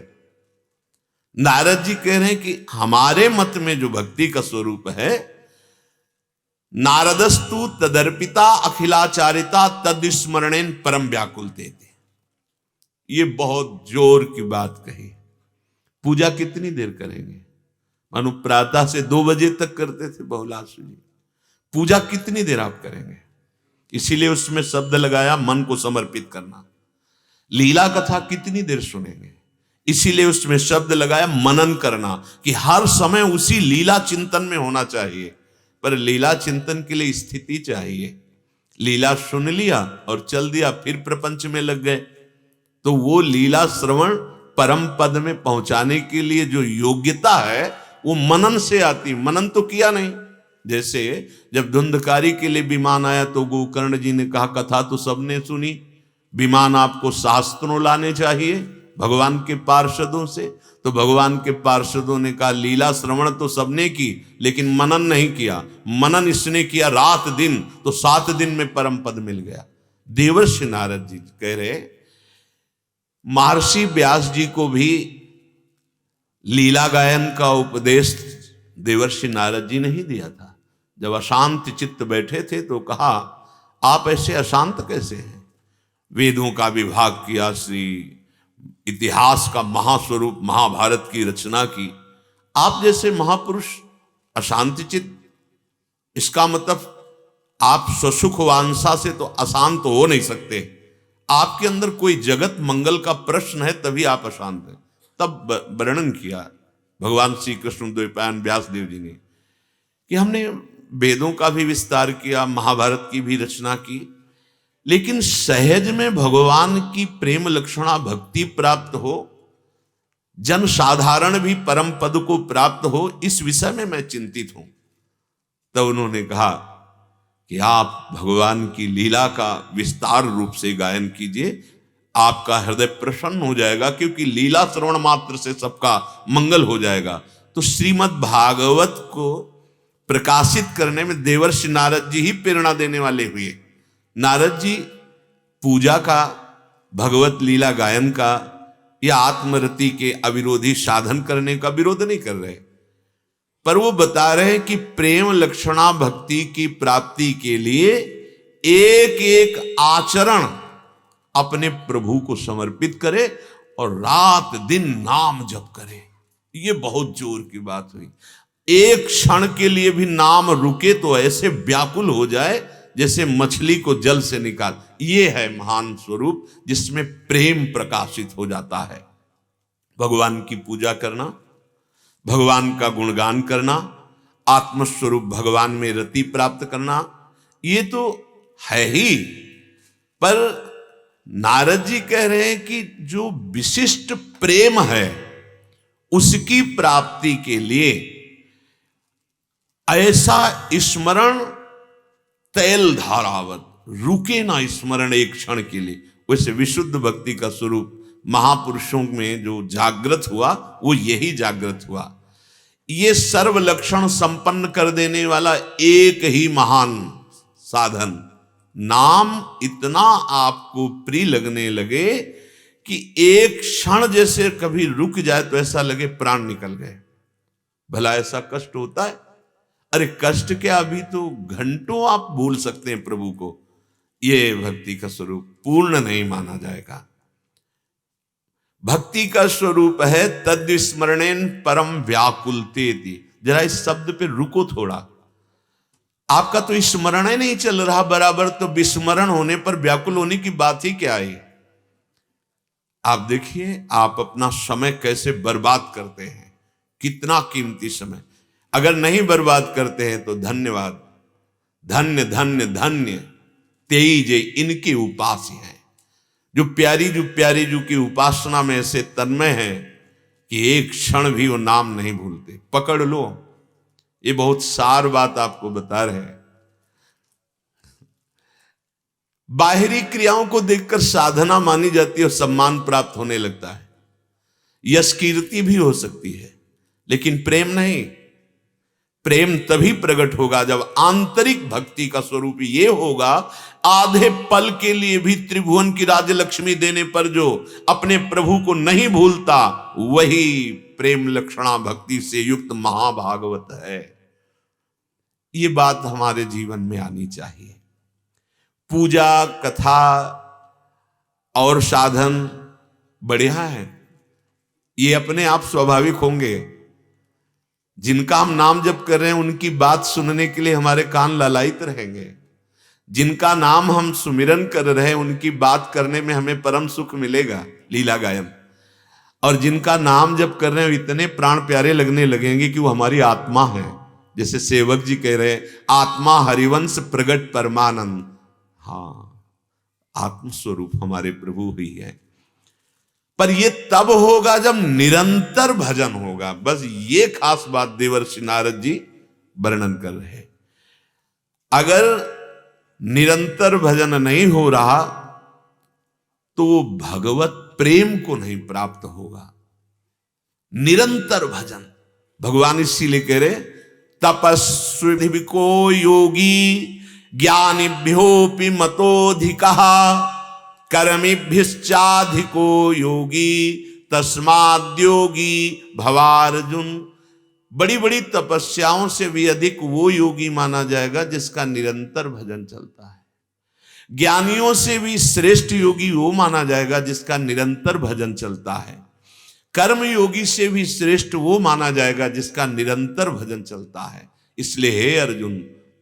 नारद जी कह रहे हैं कि हमारे मत में जो भक्ति का स्वरूप है, नारदस्तु तदर्पिता अखिलाचारिता तदस्मरणेन परम व्याकुलते थे। ये बहुत जोर की बात कही। पूजा कितनी देर करेंगे? मानो प्रातः से 2 बजे तक करते थे बहुलासु जी, पूजा कितनी देर आप करेंगे? इसीलिए उसमें शब्द लगाया मन को समर्पित करना। लीला कथा कितनी देर सुनेंगे? इसीलिए उसमें शब्द लगाया मनन करना, कि हर समय उसी लीला चिंतन में होना चाहिए। पर लीला चिंतन के लिए स्थिति चाहिए। लीला सुन लिया और चल दिया, फिर प्रपंच में लग गए, तो वो लीला श्रवण परम पद में पहुंचाने के लिए जो योग्यता है वो मनन से आती। मनन तो किया नहीं। जैसे जब धुंधकारी के लिए विमान आया तो गोकर्ण जी ने कहा कथा तो सबने सुनी, विमान आपको शास्त्रों लाने चाहिए भगवान के पार्षदों से। तो भगवान के पार्षदों ने कहा लीला श्रवण तो सबने की, लेकिन मनन नहीं किया। मनन इसने किया रात दिन, तो 7 दिन में परम पद मिल गया। देवर्षि नारद जी कह रहे, महर्षि व्यास जी को भी लीला गायन का उपदेश देवर्षि नारद जी ने ही दिया था। जब अशांत चित्त बैठे थे तो कहा आप ऐसे अशांत कैसे हैं? वेदों का विभाग किया, श्री इतिहास का महास्वरूप महाभारत की रचना की, आप जैसे महापुरुष अशांत चित्त, इसका मतलब आप स्वसुख वांछा से तो अशांत हो नहीं सकते। आपके अंदर कोई जगत मंगल का प्रश्न है, तभी आप अशांत हैं। तब वर्णन किया भगवान श्री कृष्ण द्वैपायन व्यास देव जी ने कि हमने वेदों का भी विस्तार किया, महाभारत की भी रचना की, लेकिन सहज में भगवान की प्रेम लक्षणा भक्ति प्राप्त हो, जन साधारण भी परम पद को प्राप्त हो, इस विषय में मैं चिंतित हूं। तब उन्होंने कहा कि आप भगवान की लीला का विस्तार रूप से गायन कीजिए, आपका हृदय प्रसन्न हो जाएगा, क्योंकि लीला श्रवण मात्र से सबका मंगल हो जाएगा। तो श्रीमद् भागवत को प्रकाशित करने में देवर्षि नारद जी ही प्रेरणा देने वाले हुए। नारद जी पूजा का, भगवत लीला गायन का या आत्मरति के अविरोधी साधन करने का विरोध नहीं कर रहे, पर वो बता रहे हैं कि प्रेम लक्षणा भक्ति की प्राप्ति के लिए एक एक आचरण अपने प्रभु को समर्पित करे और रात दिन नाम जप करे। ये बहुत जोर की बात हुई। एक क्षण के लिए भी नाम रुके तो ऐसे व्याकुल हो जाए जैसे मछली को जल से निकाल। ये है महान स्वरूप जिसमें प्रेम प्रकाशित हो जाता है। भगवान की पूजा करना, भगवान का गुणगान करना, आत्मस्वरूप भगवान में रति प्राप्त करना, ये तो है ही। पर नारद जी कह रहे हैं कि जो विशिष्ट प्रेम है उसकी प्राप्ति के लिए ऐसा स्मरण तैल धारावत, रुके ना स्मरण एक क्षण के लिए। वैसे विशुद्ध भक्ति का स्वरूप महापुरुषों में जो जागृत हुआ वो यही जागृत हुआ। ये सर्व लक्षण संपन्न कर देने वाला एक ही महान साधन, नाम इतना आपको प्रिय लगने लगे कि एक क्षण जैसे कभी रुक जाए तो ऐसा लगे प्राण निकल गए। भला ऐसा कष्ट होता है? अरे कष्ट क्या, अभी तो घंटों आप भूल सकते हैं प्रभु को। ये भक्ति का स्वरूप पूर्ण नहीं माना जाएगा। भक्ति का स्वरूप है तद्विस्मरणेन परम व्याकुलतेति। जरा इस शब्द पे रुको थोड़ा। आपका तो स्मरण ही नहीं चल रहा बराबर, तो विस्मरण होने पर व्याकुल होने की बात ही क्या है? आप देखिए आप अपना समय कैसे बर्बाद करते हैं, कितना कीमती समय। अगर नहीं बर्बाद करते हैं तो धन्यवाद, धन्य धन्य धन्य तेई जे इनके उपास्य हैं, जो प्यारी जू की उपासना में ऐसे तन्मय हैं कि एक क्षण भी वो नाम नहीं भूलते। पकड़ लो, ये बहुत सार बात आपको बता रहे हैं। बाहरी क्रियाओं को देखकर साधना मानी जाती है और सम्मान प्राप्त होने लगता है, यश कीर्ति भी हो सकती है, लेकिन प्रेम नहीं। प्रेम तभी प्रकट होगा जब आंतरिक भक्ति का स्वरूप ये होगा। आधे पल के लिए भी त्रिभुवन की राजलक्ष्मी देने पर जो अपने प्रभु को नहीं भूलता, वही प्रेम लक्षणा भक्ति से युक्त महाभागवत है। ये बात हमारे जीवन में आनी चाहिए। पूजा कथा और साधन बढ़िया है, ये अपने आप स्वाभाविक होंगे। जिनका हम नाम जप कर रहे हैं उनकी बात सुनने के लिए हमारे कान ललायित रहेंगे। जिनका नाम हम सुमिरन कर रहे हैं उनकी बात करने में हमें परम सुख मिलेगा, लीला गायन। और जिनका नाम जप कर रहे हैं इतने प्राण प्यारे लगने लगेंगे कि वो हमारी आत्मा है। जैसे सेवक जी कह रहे हैं, आत्मा हरिवंश प्रगट परमानंद। हाँ, आत्मस्वरूप हमारे प्रभु ही है। पर ये तब होगा जब निरंतर भजन होगा। बस ये खास बात देवर्षि नारद जी वर्णन कर रहे हैं। अगर निरंतर भजन नहीं हो रहा तो भगवत प्रेम को नहीं प्राप्त होगा। निरंतर भजन, भगवान इसीलिए कह रहे तपस्वी को योगी ज्ञानिभ्योपि मतोधिकः कर्मिभ्यश्चाधिको योगी तस्माद्योगी भवार्जुन। बड़ी बड़ी तपस्याओं से भी अधिक वो योगी माना जाएगा जिसका निरंतर भजन चलता है। ज्ञानियों से भी श्रेष्ठ योगी वो माना जाएगा जिसका निरंतर भजन चलता है। कर्म योगी से भी श्रेष्ठ वो माना जाएगा जिसका निरंतर भजन चलता है। इसलिए हे अर्जुन,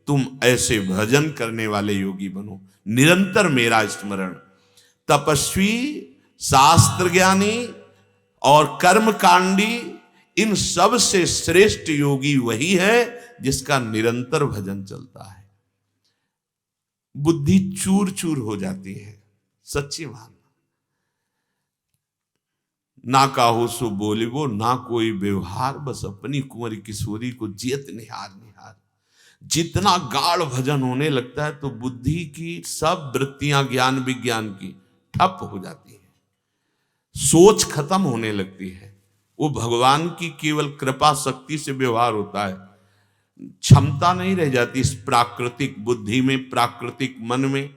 तुम ऐसे भजन करने वाले योगी बनो, निरंतर मेरा स्मरण। तपस्वी, शास्त्र ज्ञानी और कर्मकांडी, इन सब से श्रेष्ठ योगी वही है जिसका निरंतर भजन चलता है। बुद्धि चूर चूर हो जाती है, सच्ची बात। ना काहू सो बोलिबो ना कोई व्यवहार, बस अपनी कुंवरी किशोरी को जियत निहार निहार। जितना गाढ़ भजन होने लगता है तो बुद्धि की सब वृत्तियां ज्ञान विज्ञान की ठप हो जाती है, सोच खत्म होने लगती है। वो भगवान की केवल कृपा शक्ति से व्यवहार होता है, क्षमता नहीं रह जाती इस प्राकृतिक बुद्धि में, प्राकृतिक मन में,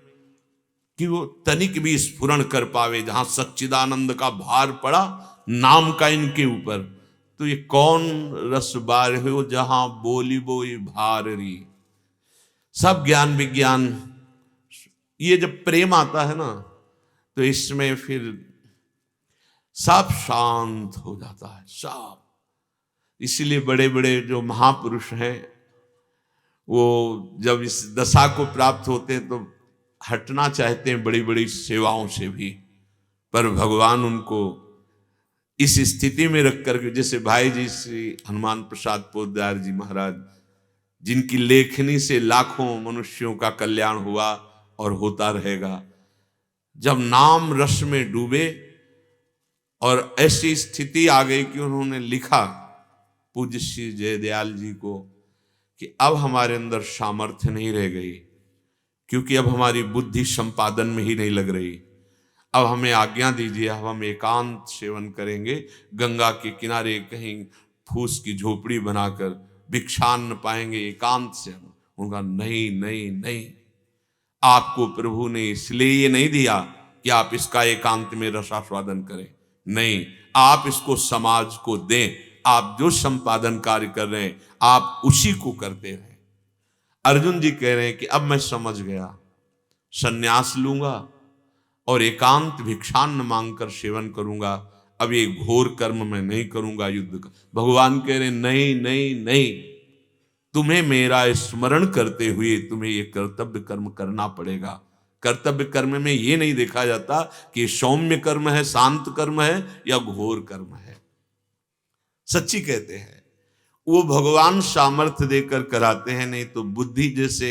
कि वो तनिक भी स्फुरण कर पावे। जहां सच्चिदानंद का भार पड़ा नाम का इनके ऊपर, तो ये कौन रस बार हो जहां बोली बोई भारी। सब ज्ञान विज्ञान, ये जब प्रेम आता है ना तो इसमें फिर सब शांत हो जाता है, सब। इसीलिए बड़े बड़े जो महापुरुष हैं वो जब इस दशा को प्राप्त होते हैं तो हटना चाहते हैं बड़ी बड़ी सेवाओं से भी, पर भगवान उनको इस स्थिति में रख करके, जैसे भाई जी श्री हनुमान प्रसाद पोद्दार जी महाराज, जिनकी लेखनी से लाखों मनुष्यों का कल्याण हुआ और होता रहेगा। जब नाम रस में डूबे और ऐसी स्थिति आ गई कि उन्होंने लिखा पूज्य श्री जयदयाल जी को कि अब हमारे अंदर सामर्थ्य नहीं रह गई, क्योंकि अब हमारी बुद्धि संपादन में ही नहीं लग रही। अब हमें आज्ञा दीजिए, अब हम एकांत सेवन करेंगे, गंगा के किनारे कहीं फूस की झोपड़ी बनाकर भिक्षान्न पाएंगे, एकांत से। उनका नहीं नहीं नहीं, आपको प्रभु ने इसलिए ये नहीं दिया कि आप इसका एकांत में रसास्वादन करें, नहीं, आप इसको समाज को दें। आप जो संपादन कार्य कर रहे हैं आप उसी को करते रहें। अर्जुन जी कह रहे हैं कि अब मैं समझ गया, संन्यास लूंगा और एकांत भिक्षान्न मांगकर सेवन करूंगा, अब ये घोर कर्म मैं नहीं करूंगा युद्ध का। भगवान कह रहे नहीं नहीं नहीं, तुम्हें मेरा स्मरण करते हुए तुम्हें ये कर्तव्य कर्म करना पड़ेगा। कर्तव्य कर्म में ये नहीं देखा जाता कि सौम्य कर्म है, शांत कर्म है या घोर कर्म है। सच्ची कहते हैं, वो भगवान सामर्थ्य देकर कराते हैं, नहीं तो बुद्धि जैसे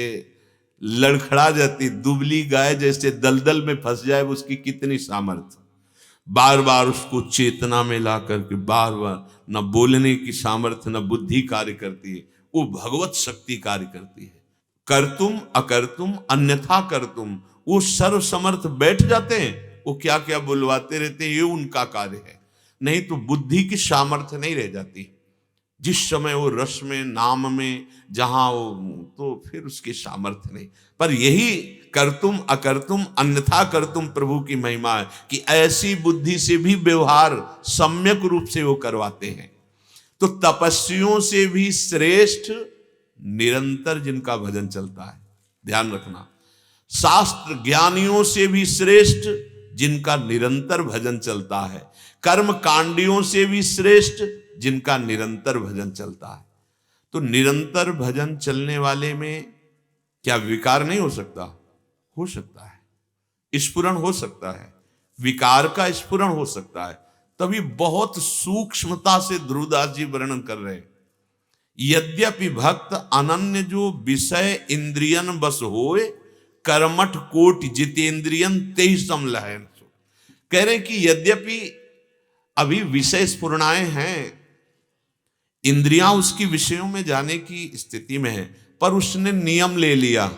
लड़खड़ा जाती, दुबली गाय जैसे दलदल में फंस जाए, उसकी कितनी सामर्थ्य। बार बार उसको चेतना में ला करके बार बार, न बोलने की सामर्थ्य न बुद्धि कार्य करती है, वो भगवत शक्ति कार्य करती है। करतुम अकर्तुम अन्यथा करतुम, वो सर्वसमर्थ बैठ जाते हैं, वो क्या क्या बुलवाते रहते हैं, ये उनका कार्य है। नहीं तो बुद्धि की सामर्थ्य नहीं रह जाती। जिस समय वो रस में, नाम में, जहां वो, तो फिर उसकी सामर्थ्य नहीं। पर यही करतुम अकर्तुम अन्यथा करतुम प्रभु की महिमा है कि ऐसी बुद्धि से भी व्यवहार सम्यक रूप से वो करवाते हैं। तो तपस्वियों से भी श्रेष्ठ निरंतर जिनका भजन चलता है, ध्यान रखना। शास्त्र ज्ञानियों से भी श्रेष्ठ जिनका निरंतर भजन चलता है। कर्म कांडियों से भी श्रेष्ठ जिनका निरंतर भजन चलता है। तो निरंतर भजन चलने वाले में क्या विकार नहीं हो सकता? हो सकता है, स्फुरण हो सकता है, विकार का स्फुरण हो सकता है। तभी बहुत सूक्ष्मता से ध्रुवदास जी वर्णन कर रहे हैं। यद्यपि भक्त अनन्य जो विषय इंद्रियन बस होए, कर्मठ कोटि जितेंद्रियन तेहि समलहन। कह रहे कि यद्यपि अभी विषय स्फुरणाएं हैं, इंद्रियां उसकी विषयों में जाने की स्थिति में है, पर उसने नियम ले लिया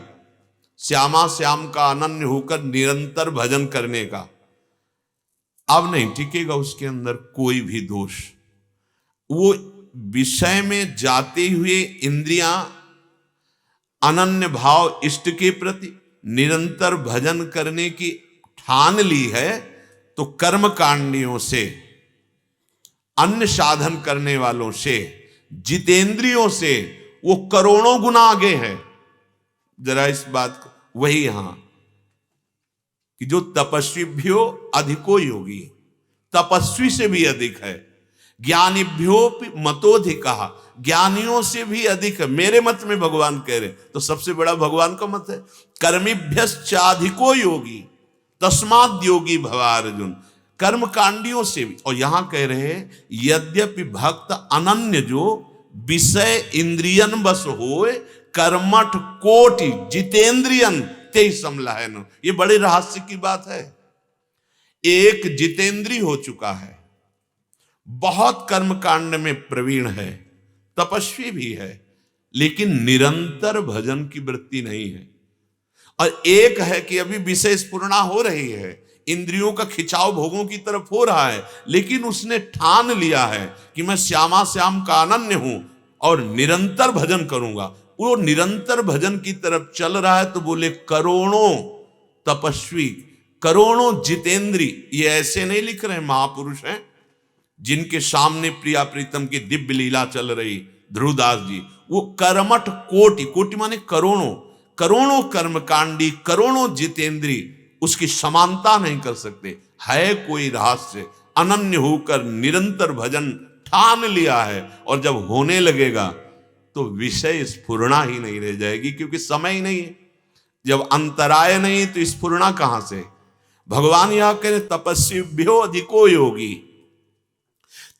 श्यामा श्याम का अनन्य होकर निरंतर भजन करने का। अब नहीं टिकेगा उसके अंदर कोई भी दोष। वो विषय में जाते हुए इंद्रियां अनन्य भाव इष्ट के प्रति निरंतर भजन करने की ठान ली है, तो कर्म कांडियों से, अन्य साधन करने वालों से, जितेंद्रियों से वो करोड़ों गुना आगे है। जरा इस बात को, वही यहां कि जो तपस्वीभ्यो अधिको योगी, तपस्वी से भी अधिक है। ज्ञानीभ्यो मतोधिका, ज्ञानियों से भी अधिक है मेरे मत में, भगवान कह रहे। तो सबसे बड़ा भगवान का मत है। कर्मिभ्यश्चाधिको योगी तस्माद् योगी भवा अर्जुन, कर्म कांडियों से भी। और यहां कह रहे हैं यद्यपि भक्त अनन्य जो विषय इंद्रियन बस होए, कर्मठ कोटि जितेंद्रियन ते समलहन। ये बड़े रहस्य की बात है। एक जितेंद्री हो चुका है, बहुत कर्म कांड में प्रवीण है, तपस्वी भी है, लेकिन निरंतर भजन की वृत्ति नहीं है। और एक है कि अभी विषय स्फुरणा हो रही है, इंद्रियों का खिंचाव भोगों की तरफ हो रहा है, लेकिन उसने ठान लिया है कि मैं श्यामा श्याम का अनन्य हूं और निरंतर भजन करूंगा। वो निरंतर भजन की तरफ चल रहा है। तो बोले करोड़ों तपस्वी, करोड़ों जितेंद्री। ये ऐसे नहीं लिख रहे महापुरुष हैं जिनके सामने प्रिया प्रीतम की दिव्य लीला चल रही, ध्रुवदास जी। वो कर्मठ कोटि, कोटि माने करोड़ों, करोड़ों कर्मकांडी, करोड़ों जितेंद्री उसकी समानता नहीं कर सकते। है कोई रहस्य, अनन्य होकर निरंतर भजन ठान लिया है, और जब होने लगेगा तो विषय स्फुरणा ही नहीं रह जाएगी, क्योंकि समय ही नहीं है। जब अंतराय नहीं तो स्फुरणा कहां से? भगवान यहां कह रहे तपस्वीभ्यो अधिको योगी,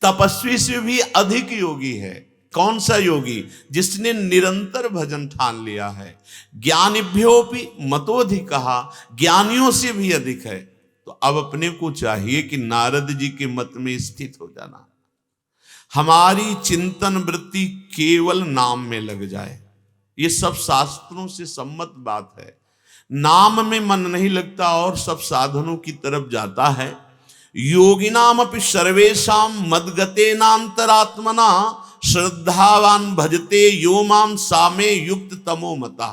तपस्वी से भी अधिक योगी है। कौन सा योगी? जिसने निरंतर भजन ठान लिया है। ज्ञानीभ्योपि मतोधिकः, ज्ञानियों से भी अधिक है। तो अब अपने को चाहिए कि नारद जी के मत में स्थित हो जाना, हमारी चिंतन वृत्ति केवल नाम में लग जाए। ये सब शास्त्रों से सम्मत बात है। नाम में मन नहीं लगता और सब साधनों की तरफ जाता है। योगिनाम अपि सर्वेषाम मद्गतेनांतरात्मना श्रद्धावान भजते यो माम सामे युक्त तमो मता।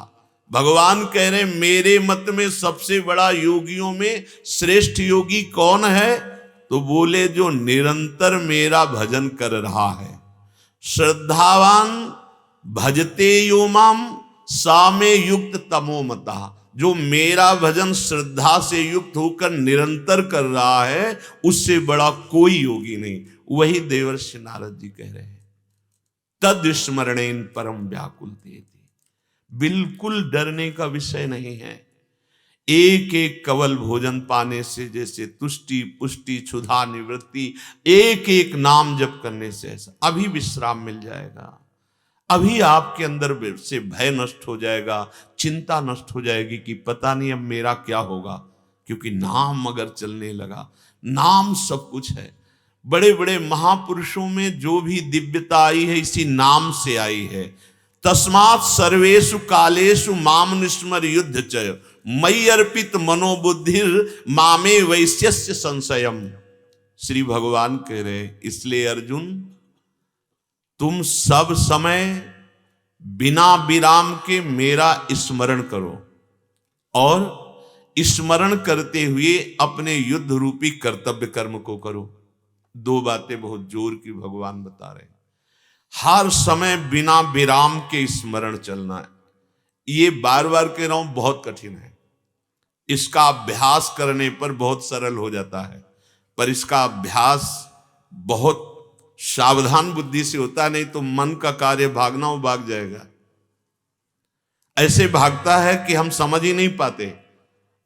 भगवान कह रहे मेरे मत में सबसे बड़ा योगियों में श्रेष्ठ योगी कौन है? तो बोले जो निरंतर मेरा भजन कर रहा है। श्रद्धावान भजते यो माम सामे युक्त तमो मता, जो मेरा भजन श्रद्धा से युक्त होकर निरंतर कर रहा है, उससे बड़ा कोई योगी नहीं। वही देवर्षि नारद जी कह रहे हैं तद स्मरणेन परम व्याकुल देति। बिल्कुल डरने का विषय नहीं है। एक एक कवल भोजन पाने से जैसे तुष्टि पुष्टि क्षुधा निवृत्ति, एक एक नाम जप करने से ऐसा अभी विश्राम मिल जाएगा। अभी आपके अंदर से भय नष्ट हो जाएगा, चिंता नष्ट हो जाएगी कि पता नहीं अब मेरा क्या होगा, क्योंकि नाम अगर चलने लगा, नाम सब कुछ है। बड़े बड़े महापुरुषों में जो भी दिव्यता आई है इसी नाम से आई है। तस्मात् सर्वेषु कालेषु माम निस्मर युद्ध च मयि अर्पित मनोबुद्धिर मामे वैश्यस्य संशयम। श्री भगवान कह रहे इसलिए अर्जुन तुम सब समय बिना विराम के मेरा स्मरण करो और स्मरण करते हुए अपने युद्ध रूपी कर्तव्य कर्म को करो। दो बातें बहुत जोर की भगवान बता रहे हैं। हर समय बिना विराम के स्मरण चलना है। ये बार बार कह रहा हूं बहुत कठिन है। इसका अभ्यास करने पर बहुत सरल हो जाता है, पर इसका अभ्यास बहुत सावधान बुद्धि से होता है, नहीं तो मन का कार्य भागना वो भाग जाएगा। ऐसे भागता है कि हम समझ ही नहीं पाते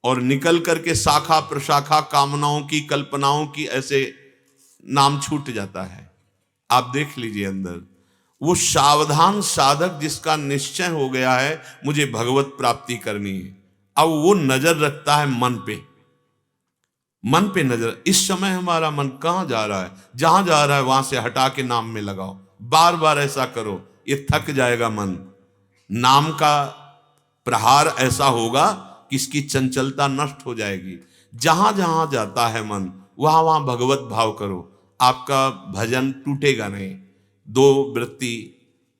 और निकल करके शाखा प्रशाखा कामनाओं की कल्पनाओं की ऐसे नाम छूट जाता है। आप देख लीजिए अंदर वो सावधान साधक जिसका निश्चय हो गया है मुझे भगवत प्राप्ति करनी है, अब वो नजर रखता है मन पे नजर। इस समय हमारा मन कहां जा रहा है, जहां जा रहा है वहां से हटा के नाम में लगाओ। बार बार ऐसा करो, ये थक जाएगा मन। नाम का प्रहार ऐसा होगा कि इसकी चंचलता नष्ट हो जाएगी। जहां जहां जाता है मन वहां वहां भगवत भाव करो, आपका भजन टूटेगा नहीं। दो वृत्ति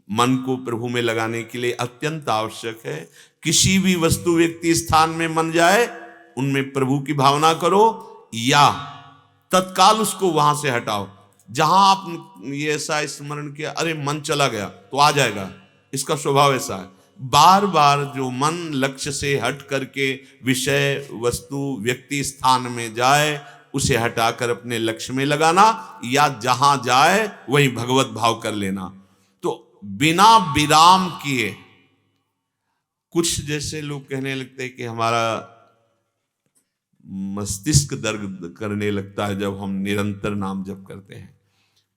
मन को प्रभु में लगाने के लिए अत्यंत आवश्यक है। किसी भी वस्तु व्यक्ति स्थान में मन जाए उनमें प्रभु की भावना करो या तत्काल उसको वहां से हटाओ। जहां आप ये ऐसा स्मरण किया, अरे मन चला गया तो आ जाएगा, इसका स्वभाव ऐसा है। बार बार जो मन लक्ष्य से हट करके विषय वस्तु व्यक्ति स्थान में जाए उसे हटाकर अपने लक्ष्य में लगाना या जहां जाए वहीं भगवत भाव कर लेना। तो बिना विराम किए, कुछ जैसे लोग कहने लगते हैं कि हमारा मस्तिष्क दर्द करने लगता है जब हम निरंतर नाम जप करते हैं।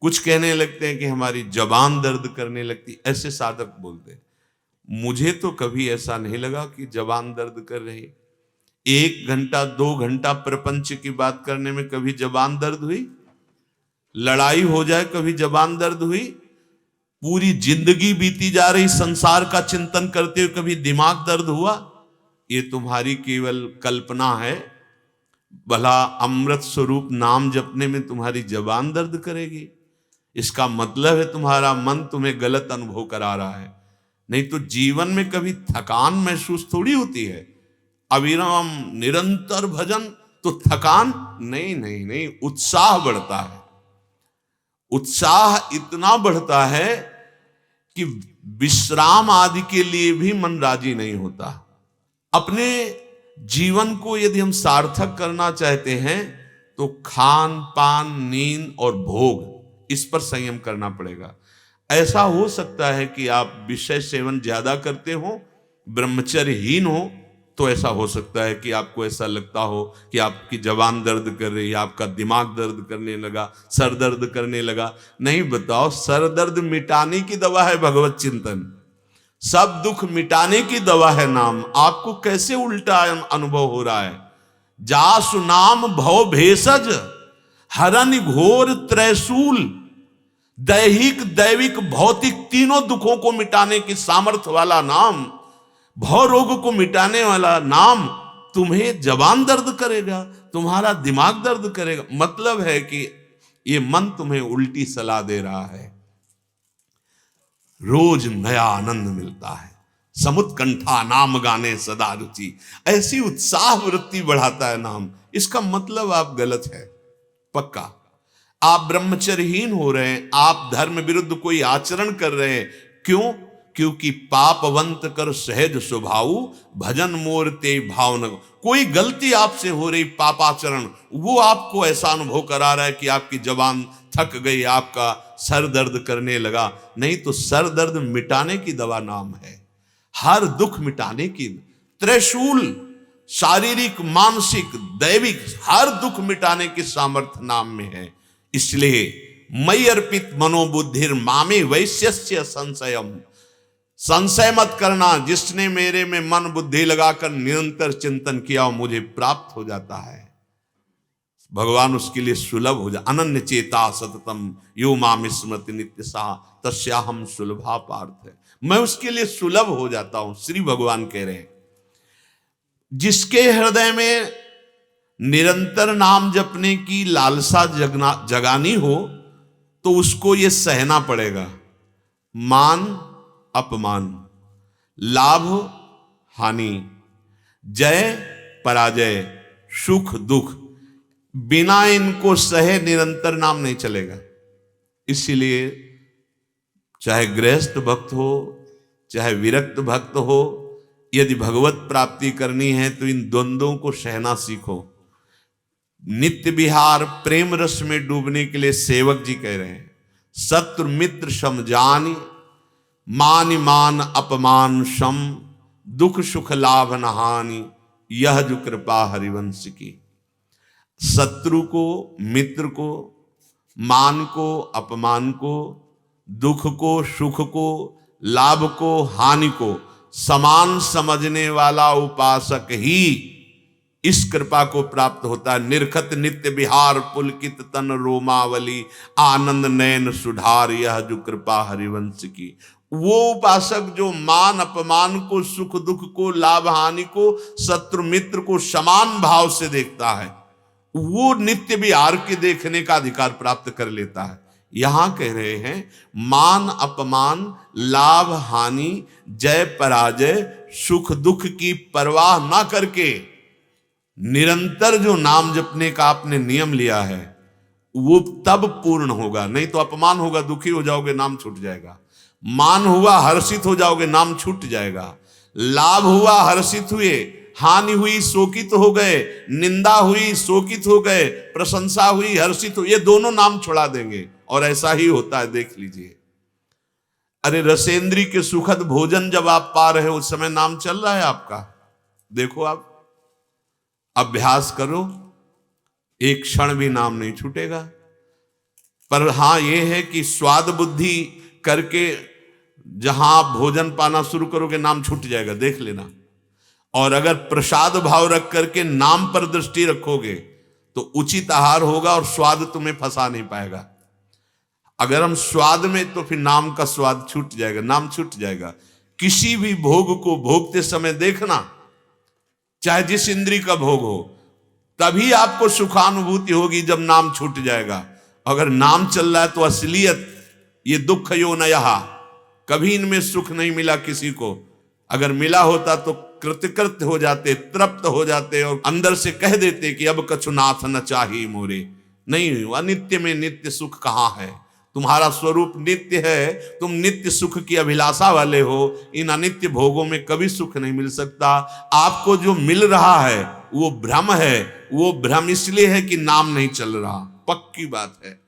कुछ कहने लगते हैं कि हमारी जबान दर्द करने लगती, ऐसे साधक बोलते हैं। मुझे तो कभी ऐसा नहीं लगा कि जबान दर्द कर रही। 1 घंटा 2 घंटा प्रपंच की बात करने में कभी जबान दर्द हुई? लड़ाई हो जाए कभी जबान दर्द हुई? पूरी जिंदगी बीती जा रही संसार का चिंतन करते हुए कभी दिमाग दर्द हुआ? ये तुम्हारी केवल कल्पना है। भला अमृत स्वरूप नाम जपने में तुम्हारी जबान दर्द करेगी? इसका मतलब है तुम्हारा मन तुम्हें गलत अनुभव करा रहा है। नहीं तो जीवन में कभी थकान महसूस थोड़ी होती है। अविराम निरंतर भजन तो थकान नहीं, उत्साह बढ़ता है। उत्साह इतना बढ़ता है कि विश्राम आदि के लिए भी मन राजी नहीं होता। अपने जीवन को यदि हम सार्थक करना चाहते हैं तो खान पान नींद और भोग इस पर संयम करना पड़ेगा। ऐसा हो सकता है कि आप विषय सेवन ज्यादा करते हो, ब्रह्मचर्यहीन हो, तो ऐसा हो सकता है कि आपको ऐसा लगता हो कि आपकी जबान दर्द कर रही है, आपका दिमाग दर्द करने लगा, सर दर्द करने लगा। नहीं, बताओ, सर दर्द मिटाने की दवा है भगवत चिंतन। सब दुख मिटाने की दवा है नाम। आपको कैसे उल्टा अनुभव हो रहा है? जासु नाम भव भेषज हरन घोर त्रैशूल। दैहिक दैविक भौतिक तीनों दुखों को मिटाने की सामर्थ्य वाला नाम, भव रोग को मिटाने वाला नाम तुम्हें जबान दर्द करेगा, तुम्हारा दिमाग दर्द करेगा। मतलब है कि ये मन तुम्हें उल्टी सलाह दे रहा है। रोज नया आनंद मिलता है। समुत्कंठा नाम गाने सदा रुचि, ऐसी उत्साह वृत्ति बढ़ाता है नाम। इसका मतलब आप गलत है पक्का। आप ब्रह्मचर्यहीन हो रहे हैं, आप धर्म विरुद्ध कोई आचरण कर रहे हैं। क्यों? क्योंकि पापवंत कर सहज स्वभाव भजन मोर ते भावना। कोई गलती आपसे हो रही पापाचरण, वो आपको ऐसा अनुभव करा रहा है कि आपकी जबान थक गई, आपका सर दर्द करने लगा। नहीं तो सर दर्द मिटाने की दवा नाम है। हर दुख मिटाने की त्रिशूल, शारीरिक मानसिक दैविक हर दुख मिटाने की सामर्थ्य नाम में है। इसलिए मयि अर्पित मनोबुद्धिर मामे वैश्यस्य संशयम। संशय मत करना, जिसने मेरे में मन बुद्धि लगाकर निरंतर चिंतन किया मुझे प्राप्त हो जाता है। भगवान उसके लिए सुलभ हो जाए। अनन्य चेता सततम यो माम स्मृति नित्य सा तस्याहम सुलभा पार्थ है, मैं उसके लिए सुलभ हो जाता हूं। श्री भगवान कह रहे हैं जिसके हृदय में निरंतर नाम जपने की लालसा जगानी हो तो उसको यह सहना पड़ेगा, मान अपमान, लाभ हानि, जय पराजय, सुख दुख, बिना इनको सहे निरंतर नाम नहीं चलेगा। इसीलिए चाहे गृहस्थ भक्त हो चाहे विरक्त भक्त हो, यदि भगवत प्राप्ति करनी है तो इन द्वंद्वों को सहना सीखो। नित्य विहार प्रेम रस में डूबने के लिए सेवक जी कह रहे हैं शत्रु मित्र समझानी, मान मान अपमान सम, दुख सुख लाभ नहानी, यह जो कृपा हरिवंश की। शत्रु को मित्र को, मान को अपमान को, दुख को सुख को, लाभ को हानि को समान समझने वाला उपासक ही इस कृपा को प्राप्त होता है। निरखत नित्य विहार पुलकित तन रोमावली, आनंद नयन सुधार, यह जो कृपा हरिवंश की। वो उपासक जो मान अपमान को, सुख दुख को, लाभ हानि को, शत्रु मित्र को समान भाव से देखता है, वो नित्य विहार के देखने का अधिकार प्राप्त कर लेता है। यहां कह रहे हैं मान अपमान, लाभ हानि, जय पराजय, सुख दुख की परवाह ना करके निरंतर जो नाम जपने का आपने नियम लिया है वो तब पूर्ण होगा। नहीं तो अपमान होगा दुखी हो जाओगे, नाम छूट जाएगा। मान हुआ हर्षित हो जाओगे, नाम छूट जाएगा। लाभ हुआ हर्षित हुए, हानि हुई शोकित हो गए, निंदा हुई शोकित हो गए, प्रशंसा हुई हर्षित हो, ये दोनों नाम छुड़ा देंगे। और ऐसा ही होता है, देख लीजिए। अरे रसेंद्री के सुखद भोजन जब आप पा रहे हो उस समय नाम चल रहा है आपका। देखो आप अभ्यास करो, एक क्षण भी नाम नहीं छूटेगा। पर हां यह है कि स्वाद बुद्धि करके जहां आप भोजन पाना शुरू करोगे नाम छूट जाएगा, देख लेना। और अगर प्रसाद भाव रख करके नाम पर दृष्टि रखोगे तो उचित आहार होगा और स्वाद तुम्हें फंसा नहीं पाएगा। अगर हम स्वाद में, तो फिर नाम का स्वाद छूट जाएगा, नाम छूट जाएगा। किसी भी भोग को भोगते समय देखना, चाहे जिस इंद्री का भोग हो, तभी आपको सुखानुभूति होगी जब नाम छूट जाएगा। अगर नाम चल रहा है तो असलियत ये दुख यो नया, कभी इनमें सुख नहीं मिला किसी को। अगर मिला होता तो कृतकृत्य हो जाते, तृप्त हो जाते और अंदर से कह देते कि अब कछु नाथ न चाहिए मोरे। नहीं, अनित्य में नित्य सुख कहां है? तुम्हारा स्वरूप नित्य है, तुम नित्य सुख की अभिलाषा वाले हो। इन अनित्य भोगों में कभी सुख नहीं मिल सकता। आपको जो मिल रहा है वो भ्रम है। वो भ्रम इसलिए है कि नाम नहीं चल रहा, पक्की बात है।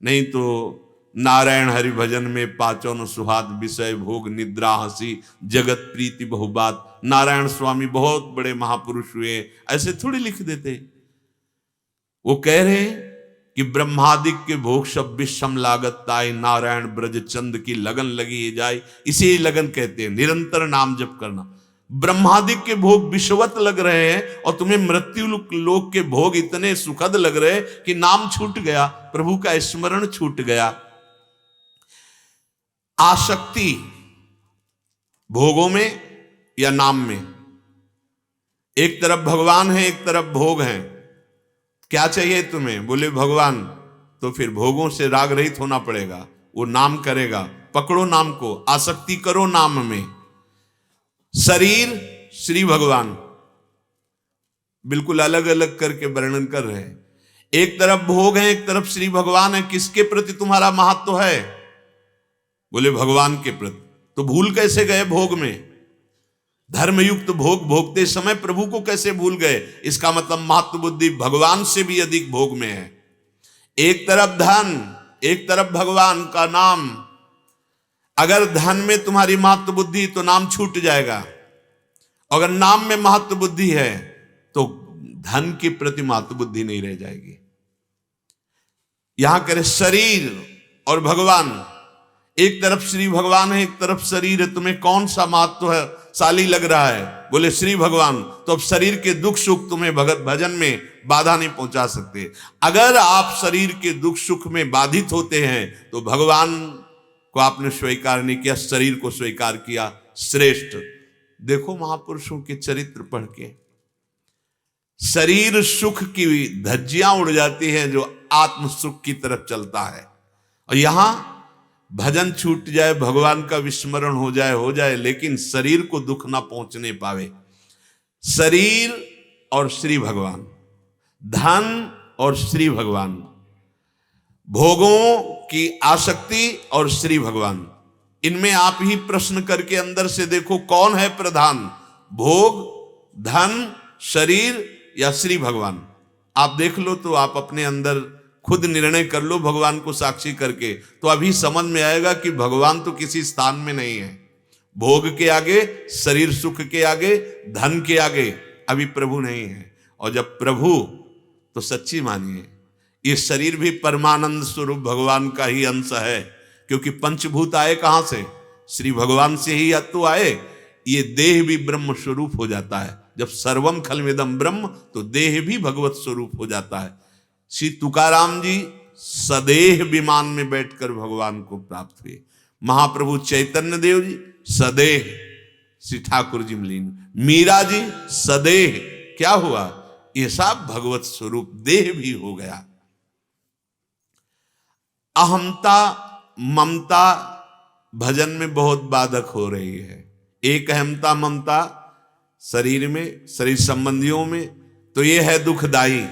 नहीं तो नारायण हरि भजन में पाचन सुहाद, विषय भोग निद्रा हंसी, जगत प्रीति बहुबात। नारायण स्वामी बहुत बड़े महापुरुष हुए, ऐसे थोड़ी लिख देते। वो कह रहे कि ब्रह्मादिक के भोग सब विषम लागत ताई, नारायण ब्रज चंद की लगन लगी जाए। इसे लगन कहते हैं, निरंतर नाम जप करना। ब्रह्मादिक के भोग विषवत लग रहे हैं और तुम्हें मृत्यु लोक के भोग इतने सुखद लग रहे कि नाम छूट गया, प्रभु का स्मरण छूट गया। आसक्ति भोगों में या नाम में, एक तरफ भगवान है एक तरफ भोग है। क्या चाहिए तुम्हें? बोले भगवान, तो फिर भोगों से राग रहित होना पड़ेगा। वो नाम करेगा, पकड़ो नाम को, आसक्ति करो नाम में। शरीर श्री भगवान, बिल्कुल अलग अलग करके वर्णन कर रहे हैं। एक तरफ भोग है एक तरफ श्री भगवान है। किसके प्रति तुम्हारा महत्व है? बोले भगवान के प्रति। तो भूल कैसे गए भोग में? धर्मयुक्त भोग भोगते समय प्रभु को कैसे भूल गए? इसका मतलब महत्व बुद्धि भगवान से भी अधिक भोग में है। एक तरफ धन एक तरफ भगवान का नाम। अगर धन में तुम्हारी महत्व बुद्धि तो नाम छूट जाएगा। अगर नाम में महत्व बुद्धि है तो धन के प्रति महत्व बुद्धि नहीं रह जाएगी। यहां कह रहे शरीर और भगवान, एक तरफ श्री भगवान है एक तरफ शरीर है। तुम्हें कौन सा महत्व है? प्रतिभाशाली लग रहा है, बोले श्री भगवान, तो अब शरीर के दुख सुख तुम्हें भगत भजन में बाधा नहीं पहुंचा सकते। अगर आप शरीर के दुख सुख में बाधित होते हैं तो भगवान को आपने स्वीकार नहीं किया, शरीर को स्वीकार किया। श्रेष्ठ देखो महापुरुषों के चरित्र पढ़ के, शरीर सुख की धज्जियां उड़ जाती हैं जो आत्म सुख की तरफ चलता है। और यहां भजन छूट जाए, भगवान का विस्मरण हो जाए, लेकिन शरीर को दुख ना पहुंचने पावे। शरीर और श्री भगवान, धन और श्री भगवान, भोगों की आसक्ति और श्री भगवान, इनमें आप ही प्रश्न करके अंदर से देखो कौन है प्रधान, भोग, धन, शरीर या श्री भगवान। आप देख लो तो आप अपने अंदर खुद निर्णय कर लो भगवान को साक्षी करके, तो अभी समझ में आएगा कि भगवान तो किसी स्थान में नहीं है। भोग के आगे, शरीर सुख के आगे, धन के आगे अभी प्रभु नहीं है। और जब प्रभु, तो सच्ची मानिए ये शरीर भी परमानंद स्वरूप भगवान का ही अंश है, क्योंकि पंचभूत आए कहां से, श्री भगवान से ही तो आए। ये देह भी ब्रह्म स्वरूप हो जाता है। जब सर्वम खलमिदम ब्रह्म, तो देह भी भगवत स्वरूप हो जाता है। श्री तुकाराम जी सदेह विमान में बैठकर भगवान को प्राप्त हुए। महाप्रभु चैतन्य देव जी सदेह श्री ठाकुर जी मिलीन, मीरा जी सदेह, क्या हुआ, ये सब भगवत स्वरूप देह भी हो गया। अहमता ममता भजन में बहुत बाधक हो रही है। एक अहमता ममता शरीर में, शरीर संबंधियों में, तो ये है दुखदाई,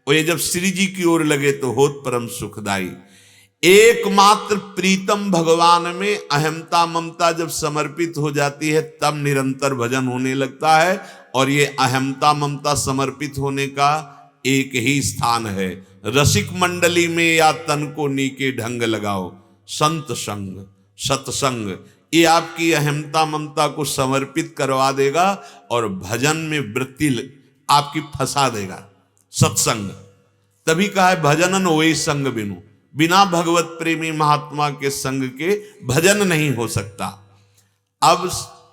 और ये जब श्री जी की ओर लगे तो होत परम सुखदाई। एकमात्र प्रीतम भगवान में अहमता ममता जब समर्पित हो जाती है तब निरंतर भजन होने लगता है। और ये अहमता ममता समर्पित होने का एक ही स्थान है, रसिक मंडली में या तन को नीके ढंग लगाओ, संत संग सत्संग, ये आपकी अहमता ममता को समर्पित करवा देगा और भजन में वृत्ति आपकी फंसा देगा। सत्संग, तभी कहा है भजनन वही संग बिनु, बिना भगवत प्रेमी महात्मा के संग के भजन नहीं हो सकता। अब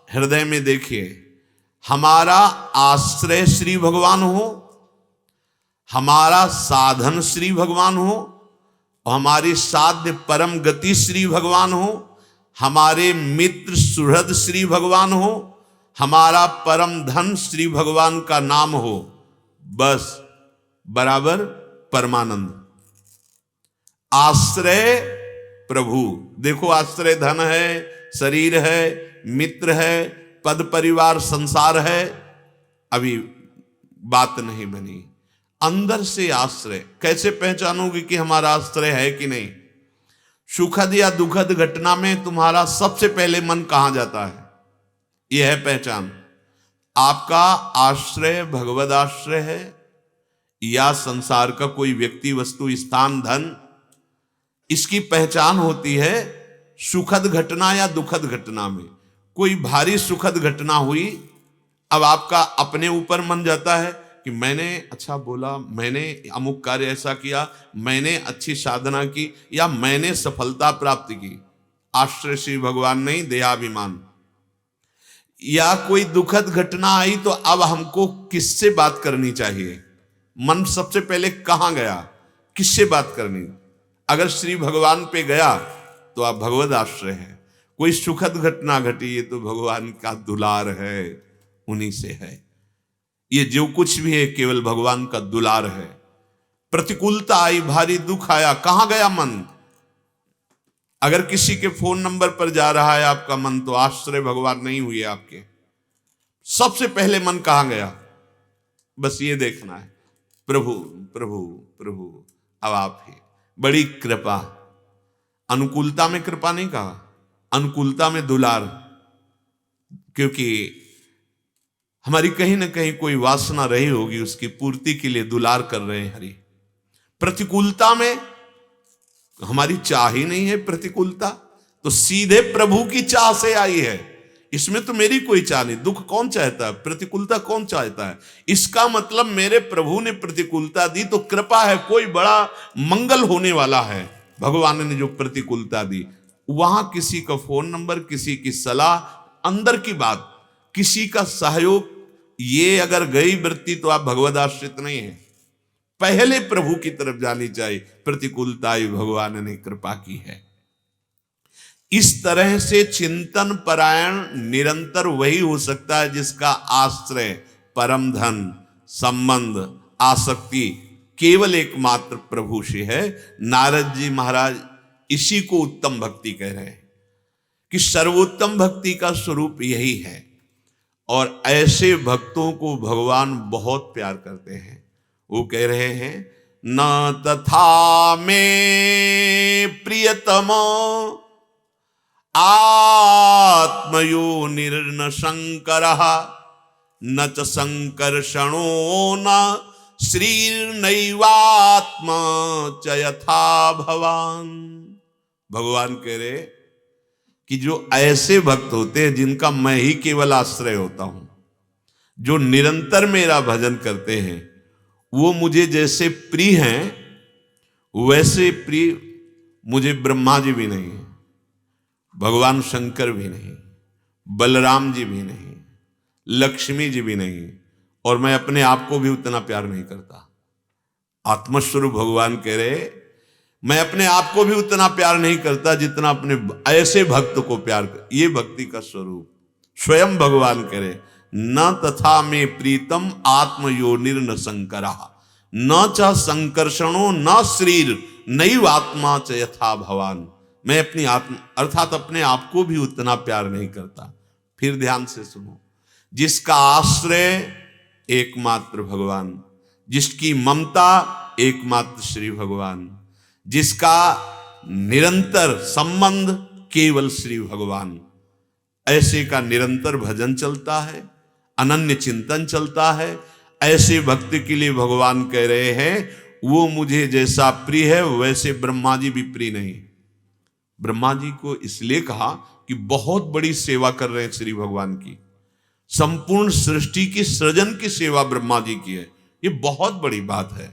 हृदय में देखिए, हमारा आश्रय श्री भगवान हो, हमारा साधन श्री भगवान हो, और हमारी साध्य परम गति श्री भगवान हो, हमारे मित्र सुहृद श्री भगवान हो, हमारा परम धन श्री भगवान का नाम हो, बस बराबर परमानंद। आश्रय प्रभु, देखो आश्रय धन है, शरीर है, मित्र है, पद परिवार संसार है, अभी बात नहीं बनी। अंदर से आश्रय कैसे पहचानोगे कि हमारा आश्रय है कि नहीं? सुखद या दुखद घटना में तुम्हारा सबसे पहले मन कहां जाता है, यह है पहचान। आपका आश्रय भगवद आश्रय है या संसार का कोई व्यक्ति, वस्तु, स्थान, धन, इसकी पहचान होती है सुखद घटना या दुखद घटना में। कोई भारी सुखद घटना हुई, अब आपका अपने ऊपर मन जाता है कि मैंने अच्छा बोला, मैंने अमुक कार्य ऐसा किया, मैंने अच्छी साधना की, या मैंने सफलता प्राप्त की। आश्रय श्री भगवान नहीं, देहाभिमान। या कोई दुखद घटना आई तो अब हमको किससे बात करनी चाहिए, मन सबसे पहले कहां गया, किससे बात करनी? अगर श्री भगवान पे गया तो आप भगवद आश्रय है। कोई सुखद घटना घटी, ये तो भगवान का दुलार है, उन्हीं से है। ये जो कुछ भी है केवल भगवान का दुलार है। प्रतिकूलता आई, भारी दुख आया, कहां गया मन? अगर किसी के फोन नंबर पर जा रहा है आपका मन, तो आश्रय भगवान नहीं हुए आपके। सबसे पहले मन कहां गया, बस ये देखना है, प्रभु प्रभु प्रभु। अब आप ही बड़ी कृपा, अनुकूलता में कृपा नहीं कहा, अनुकूलता में दुलार, क्योंकि हमारी कहीं ना कहीं कोई वासना रही होगी, उसकी पूर्ति के लिए दुलार कर रहे हैं हरि। प्रतिकूलता में हमारी चाह ही नहीं है, प्रतिकूलता तो सीधे प्रभु की चाह से आई है। इसमें तो मेरी कोई चाह नहीं। दुख कौन चाहता है, प्रतिकूलता कौन चाहता है? इसका मतलब मेरे प्रभु ने प्रतिकूलता दी तो कृपा है, कोई बड़ा मंगल होने वाला है। भगवान ने जो प्रतिकूलता दी, वहां किसी का फोन नंबर, किसी की सलाह, अंदर की बात, किसी का सहयोग, ये अगर गई वृत्ति तो आप भगवद आश्रित नहीं है। पहले प्रभु की तरफ जानी चाहिए। प्रतिकूलता भगवान ने कृपा की है। इस तरह से चिंतन परायण निरंतर वही हो सकता है जिसका आश्रय, परम धन, संबंध, आसक्ति केवल एकमात्र प्रभु से है। नारद जी महाराज इसी को उत्तम भक्ति कह रहे हैं कि सर्वोत्तम भक्ति का स्वरूप यही है। और ऐसे भक्तों को भगवान बहुत प्यार करते हैं। वो कह रहे हैं, न तथा में प्रियतम आत्मयो निर्न शंकर न च संकर्षणो न श्रीर्नैवात्मा च यथा भवान। भगवान कह रहे कि जो ऐसे भक्त होते हैं जिनका मैं ही केवल आश्रय होता हूं, जो निरंतर मेरा भजन करते हैं, वो मुझे जैसे प्रिय हैं वैसे प्रिय मुझे ब्रह्मा जी भी नहीं है, भगवान शंकर भी नहीं, बलराम जी भी नहीं, लक्ष्मी जी भी नहीं, और मैं अपने आप को भी उतना प्यार नहीं करता। आत्मस्वरूप भगवान कह रहे, मैं अपने आप को भी उतना प्यार नहीं करता जितना अपने ऐसे भक्त को प्यार कर। ये भक्ति का स्वरूप स्वयं भगवान कह रहे, न तथा में प्रीतम आत्मयोनिर्न शंकरा न च संकर्षणो न श्रीर नैव आत्मा च यथा भवान। मैं अपनी आत्मा अर्थात अपने आप को भी उतना प्यार नहीं करता। फिर ध्यान से सुनो, जिसका आश्रय एकमात्र भगवान, जिसकी ममता एकमात्र श्री भगवान, जिसका निरंतर संबंध केवल श्री भगवान, ऐसे का निरंतर भजन चलता है, अनन्य चिंतन चलता है। ऐसे भक्ति के लिए भगवान कह रहे हैं, वो मुझे जैसा प्रिय है वैसे ब्रह्मा जी भी प्रिय नहीं। ब्रह्मा जी को इसलिए कहा कि बहुत बड़ी सेवा कर रहे हैं श्री भगवान की, संपूर्ण सृष्टि की सृजन की सेवा ब्रह्मा जी की है। ये बहुत बड़ी बात है।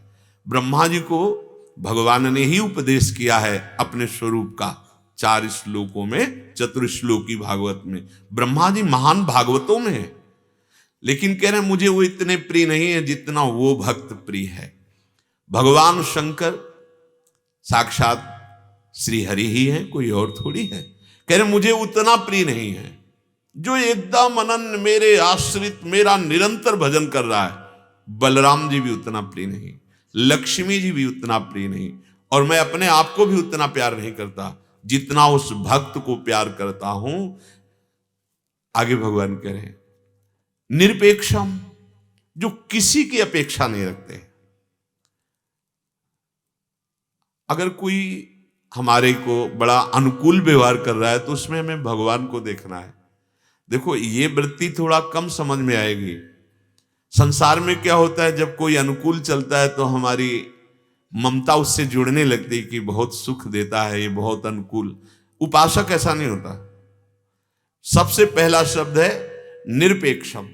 ब्रह्मा जी को भगवान ने ही उपदेश किया है अपने स्वरूप का 4 श्लोकों में, चतुर्श्लोकी भागवत में। ब्रह्मा जी महान भागवतों में है, लेकिन कह रहे हैं मुझे वो इतने प्रिय नहीं है जितना वो भक्त प्रिय है। भगवान शंकर साक्षात श्री हरि ही है, कोई और थोड़ी है। कह रहे मुझे उतना प्रिय नहीं है जो एकदम अनन्य मेरे आश्रित मेरा निरंतर भजन कर रहा है। बलराम जी भी उतना प्रिय नहीं, लक्ष्मी जी भी उतना प्रिय नहीं, और मैं अपने आप को भी उतना प्यार नहीं करता जितना उस भक्त को प्यार करता हूं। आगे भगवान कह रहे हैं, निरपेक्षम, जो किसी की अपेक्षा नहीं रखते। अगर कोई हमारे को बड़ा अनुकूल व्यवहार कर रहा है तो उसमें हमें भगवान को देखना है। देखो, ये वृत्ति थोड़ा कम समझ में आएगी। संसार में क्या होता है, जब कोई अनुकूल चलता है तो हमारी ममता उससे जुड़ने लगती है कि बहुत सुख देता है, ये बहुत अनुकूल। उपासक ऐसा नहीं होता। सबसे पहला शब्द है निरपेक्षम।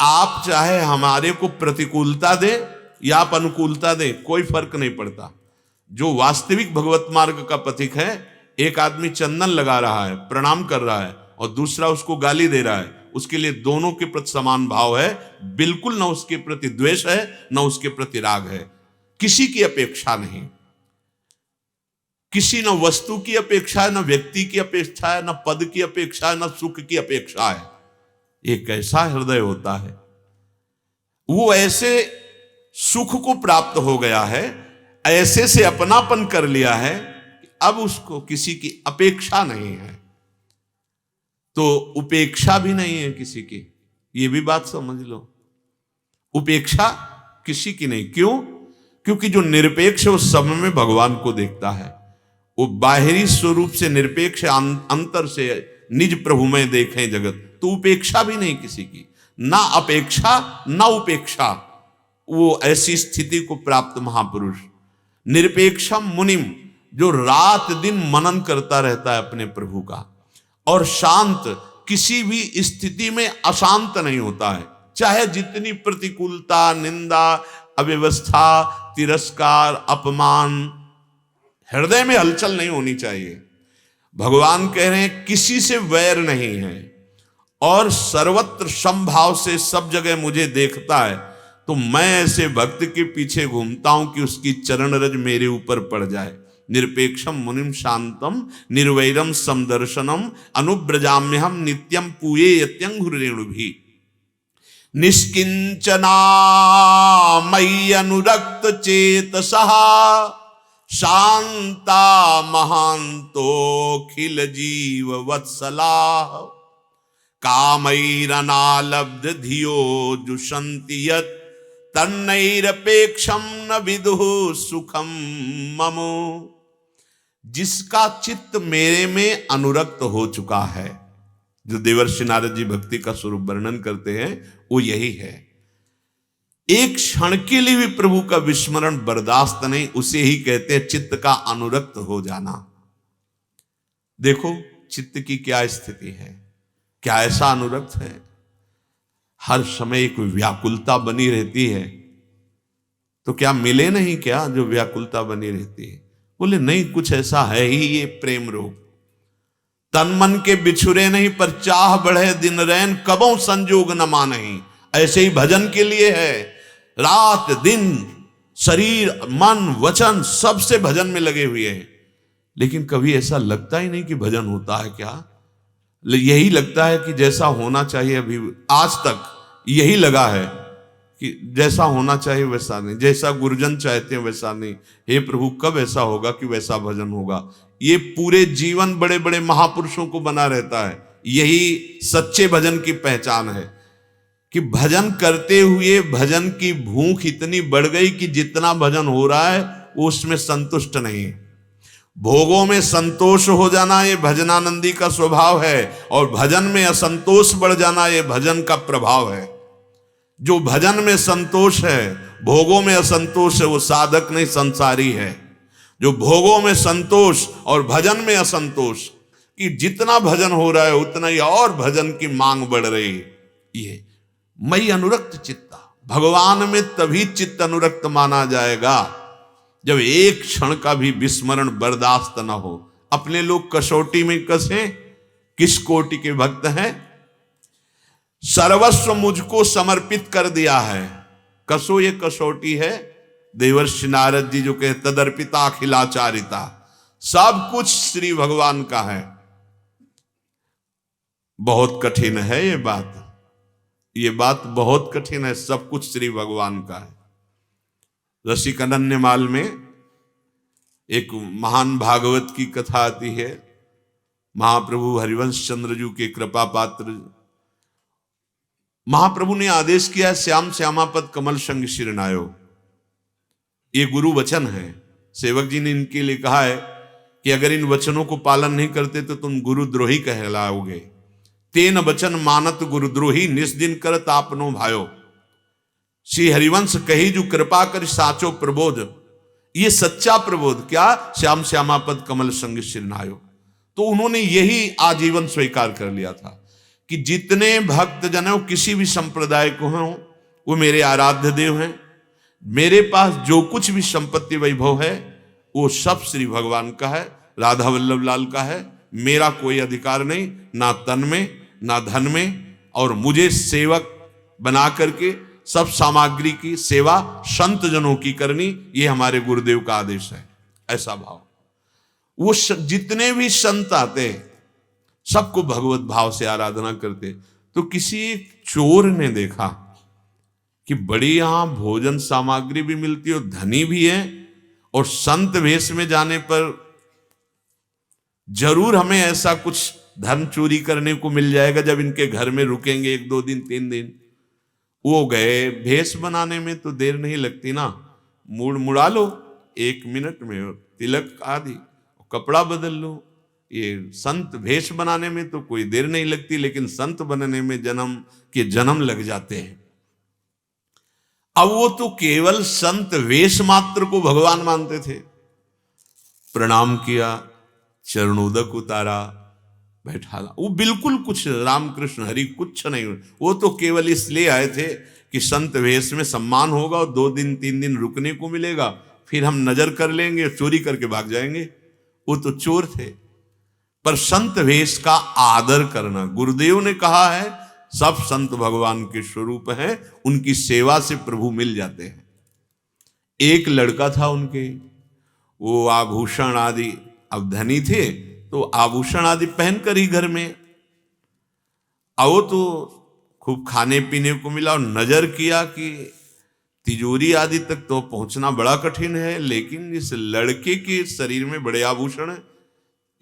आप चाहे हमारे को प्रतिकूलता दें या आप अनुकूलता दें, कोई फर्क नहीं पड़ता। जो वास्तविक भगवत मार्ग का पथिक है, एक आदमी चंदन लगा रहा है, प्रणाम कर रहा है, और दूसरा उसको गाली दे रहा है, उसके लिए दोनों के प्रति समान भाव है। बिल्कुल ना उसके प्रति द्वेष है, ना उसके प्रति राग है। किसी की अपेक्षा नहीं, किसी न वस्तु की अपेक्षा है, न व्यक्ति की अपेक्षा है, न पद की अपेक्षा है, न सुख की अपेक्षा है। एक ऐसा हृदय होता है, वो ऐसे सुख को प्राप्त हो गया है, ऐसे से अपनापन कर लिया है कि अब उसको किसी की अपेक्षा नहीं है। तो उपेक्षा भी नहीं है किसी की, ये भी बात समझ लो। उपेक्षा किसी की नहीं। क्यों? क्योंकि जो निरपेक्ष है उस सब में भगवान को देखता है। वो बाहरी स्वरूप से निरपेक्ष, अंतर से निज प्रभु में देखें जगत, तो उपेक्षा भी नहीं किसी की। ना अपेक्षा ना उपेक्षा, वो ऐसी स्थिति को प्राप्त महापुरुष। निरपेक्षम मुनिम, जो रात दिन मनन करता रहता है अपने प्रभु का, और शांत, किसी भी स्थिति में अशांत नहीं होता है। चाहे जितनी प्रतिकूलता, निंदा, अव्यवस्था, तिरस्कार, अपमान, हृदय में हलचल नहीं होनी चाहिए। भगवान कह रहे हैं किसी से वैर नहीं है, और सर्वत्र समभाव से सब जगह मुझे देखता है, तो मैं ऐसे भक्त के पीछे घूमता हूं कि उसकी चरण रज मेरे ऊपर पड़ जाए। निरपेक्षम मुनिम शांतम निर्वैरम समदर्शनम अनुब्रजाम्यहम नित्यम पूये यत्यंघुरेणु भी निष्किंचना मयि अनुरक्त चेतसः शांता महांतोखिल जीव वत्सला कामैरनालब्ध धियो जुषन्ति यत् तन्नैरपेक्षम न विदुः सुखम ममो। जिसका चित्त मेरे में अनुरक्त हो चुका है, जो देवर्षि नारद जी भक्ति का स्वरूप वर्णन करते हैं, वो यही है। एक क्षण के लिए भी प्रभु का विस्मरण बर्दाश्त नहीं, उसे ही कहते हैं चित्त का अनुरक्त हो जाना। देखो चित्त की क्या स्थिति है, क्या ऐसा अनुरक्त है, हर समय एक व्याकुलता बनी रहती है। तो क्या मिले नहीं क्या जो व्याकुलता बनी रहती है? बोले नहीं, कुछ ऐसा है ही ये प्रेम रोग। तन मन के बिछुरे नहीं, पर चाह बढ़े दिन रैन, कबों संजोग न मानहीं। ऐसे ही भजन के लिए है, रात दिन शरीर मन वचन सबसे भजन में लगे हुए हैं, लेकिन कभी ऐसा लगता ही नहीं कि भजन होता है क्या। यही लगता है कि जैसा होना चाहिए, अभी आज तक यही लगा है कि जैसा होना चाहिए वैसा नहीं, जैसा गुरुजन चाहते हैं वैसा नहीं। हे प्रभु, कब ऐसा होगा कि वैसा भजन होगा? ये पूरे जीवन बड़े बड़े महापुरुषों को बना रहता है। यही सच्चे भजन की पहचान है कि भजन करते हुए भजन की भूख इतनी बढ़ गई कि जितना भजन हो रहा है वो उसमें संतुष्ट नहीं है। भोगों में संतोष हो जाना ये भजनानंदी का स्वभाव है, और भजन में असंतोष बढ़ जाना ये भजन का प्रभाव है। जो भजन में संतोष है, भोगों में असंतोष है, वो साधक नहीं संसारी है। जो भोगों में संतोष और भजन में असंतोष, कि जितना भजन हो रहा है उतना ही और भजन की मांग बढ़ रही है। ये मई अनुरक्त चित्ता, भगवान में तभी चित्त अनुरक्त माना जाएगा जब एक क्षण का भी विस्मरण बर्दाश्त न हो। अपने लोग कसौटी में कसे, किस कोटि के भक्त हैं? सर्वस्व मुझको समर्पित कर दिया है। कसो ये कसौटी है, देवर्षि नारद जी जो कहते तदर्पिता अखिलाचारिता, सब कुछ श्री भगवान का है। बहुत कठिन है ये बात बहुत कठिन है। सब कुछ श्री भगवान का है। रसिक अनन्यमाल में एक महान भागवत की कथा आती है। महाप्रभु हरिवंश चंद्र जी के कृपा पात्र, महाप्रभु ने आदेश किया, श्याम श्यामापद कमल संग शिरनायो। ये गुरु वचन है। सेवक जी ने इनके लिए कहा है कि अगर इन वचनों को पालन नहीं करते तो तुम गुरुद्रोही कहलाओगे। तेन वचन मानत गुरुद्रोही, निस्दिन करत आपनो भायो। श्री हरिवंश कही जो कृपा कर साचो प्रबोध। ये सच्चा प्रबोध क्या? श्याम श्यामापद कमल संग शिरनायो। तो उन्होंने यही आजीवन स्वीकार कर लिया था कि जितने भक्त जन हो, किसी भी संप्रदाय को हों, वो मेरे आराध्य देव हैं। मेरे पास जो कुछ भी संपत्ति वैभव है वो सब श्री भगवान का है, राधा वल्लभ लाल का है। मेरा कोई अधिकार नहीं, ना तन में ना धन में। और मुझे सेवक बना करके सब सामग्री की सेवा संत जनों की करनी, ये हमारे गुरुदेव का आदेश है। ऐसा भाव। वो जितने भी संत आते सबको भगवत भाव से आराधना करते। तो किसी एक चोर ने देखा कि बड़ी यहां भोजन सामग्री भी मिलती है और धनी भी है, और संत वेश में जाने पर जरूर हमें ऐसा कुछ धन चोरी करने को मिल जाएगा जब इनके घर में रुकेंगे 1 2 दिन 3 दिन। वो गए, भेष बनाने में तो देर नहीं लगती ना, मूड मुड़ा लो 1 मिनट में, तिलक आदि, कपड़ा बदल लो। ये संत भेष बनाने में तो कोई देर नहीं लगती, लेकिन संत बनने में जन्म लग जाते हैं। अब वो तो केवल संत वेश मात्र को भगवान मानते थे। प्रणाम किया, चरणोदक उतारा, बैठा। वो बिल्कुल कुछ रामकृष्ण हरि कुछ नहीं। वो तो केवल इसलिए आए थे कि संत वेश में सम्मान होगा और 2 दिन 3 दिन रुकने को मिलेगा, फिर हम नजर कर लेंगे, चोरी करके भाग जाएंगे। वो तो चोर थे। पर संत वेश का आदर करना। गुरुदेव ने कहा है सब संत भगवान के स्वरूप हैं, उनकी सेवा से प्रभु मिल जाते हैं। एक लड़का था उनके, वो आभूषण आदि, अब धनी थे तो आभूषण आदि पहनकर ही घर में, आओ तो खूब खाने पीने को मिला और नजर किया कि तिजोरी आदि तक तो पहुंचना बड़ा कठिन है, लेकिन इस लड़के के शरीर में बड़े आभूषण है,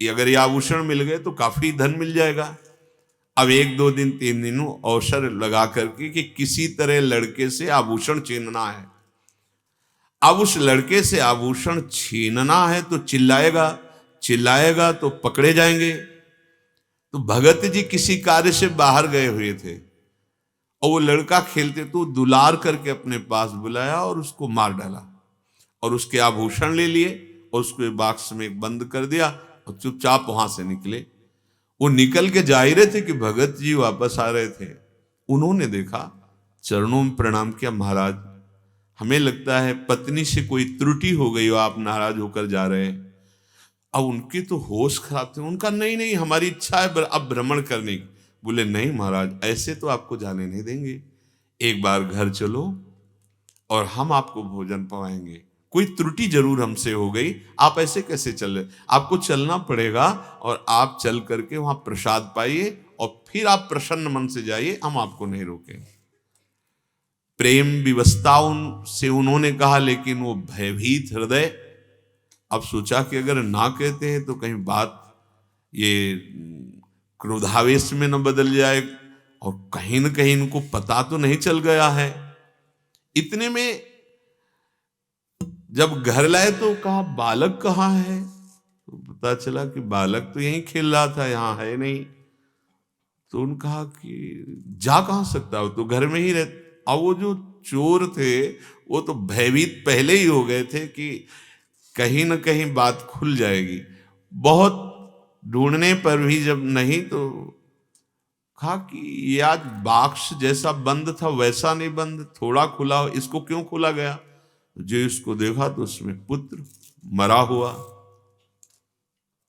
अगर ये आभूषण मिल गए तो काफी धन मिल जाएगा। अब 1-2 दिन 3 दिनों अवसर लगा करके कि किसी तरह लड़के से आभूषण छीनना है। अब उस लड़के से आभूषण छीनना है तो चिल्लाएगा तो पकड़े जाएंगे। तो भगत जी किसी कार्य से बाहर गए हुए थे और वो लड़का खेलते तो दुलार करके अपने पास बुलाया और उसको मार डाला और उसके आभूषण ले लिए और उसको बाक्स में बंद कर दिया और चुपचाप वहां से निकले। वो निकल के जा ही रहे थे कि भगत जी वापस आ रहे थे। उन्होंने देखा, चरणों में प्रणाम किया, महाराज हमें लगता है पत्नी से कोई त्रुटि हो गई हो, आप नाराज होकर जा रहे हैं। अब उनके तो होश खराब थे। उनका नहीं हमारी इच्छा है अब भ्रमण करने की। बोले नहीं महाराज, ऐसे तो आपको जाने नहीं देंगे, एक बार घर चलो और हम आपको भोजन पवाएंगे। कोई त्रुटि जरूर हमसे हो गई, आप ऐसे कैसे चल रहे, आपको चलना पड़ेगा और आप चल करके वहां प्रसाद पाइए और फिर आप प्रसन्न मन से जाइए, हम आपको नहीं रोकेंगे। प्रेम विवशता से उन्होंने कहा, लेकिन वो भयभीत हृदय, अब सोचा कि अगर ना कहते हैं तो कहीं बात ये क्रोधावेश में न बदल जाए और कहीं न कहीं इनको पता तो नहीं चल गया है। इतने में जब घर लाए तो कहा बालक कहाँ है, तो पता चला कि बालक तो यहीं खेल रहा था, यहां है नहीं। तो उन्होंने कहा कि जा कहां सकता हो, तो घर में ही रहते। अब वो जो चोर थे वो तो भयभीत पहले ही हो गए थे कि कहीं न कहीं बात खुल जाएगी। बहुत ढूंढने पर भी जब नहीं, तो कहा कि ये आज बाक्स जैसा बंद था वैसा नहीं बंद, थोड़ा खुला हो, इसको क्यों खोला गया। जो इसको देखा तो उसमें पुत्र मरा हुआ।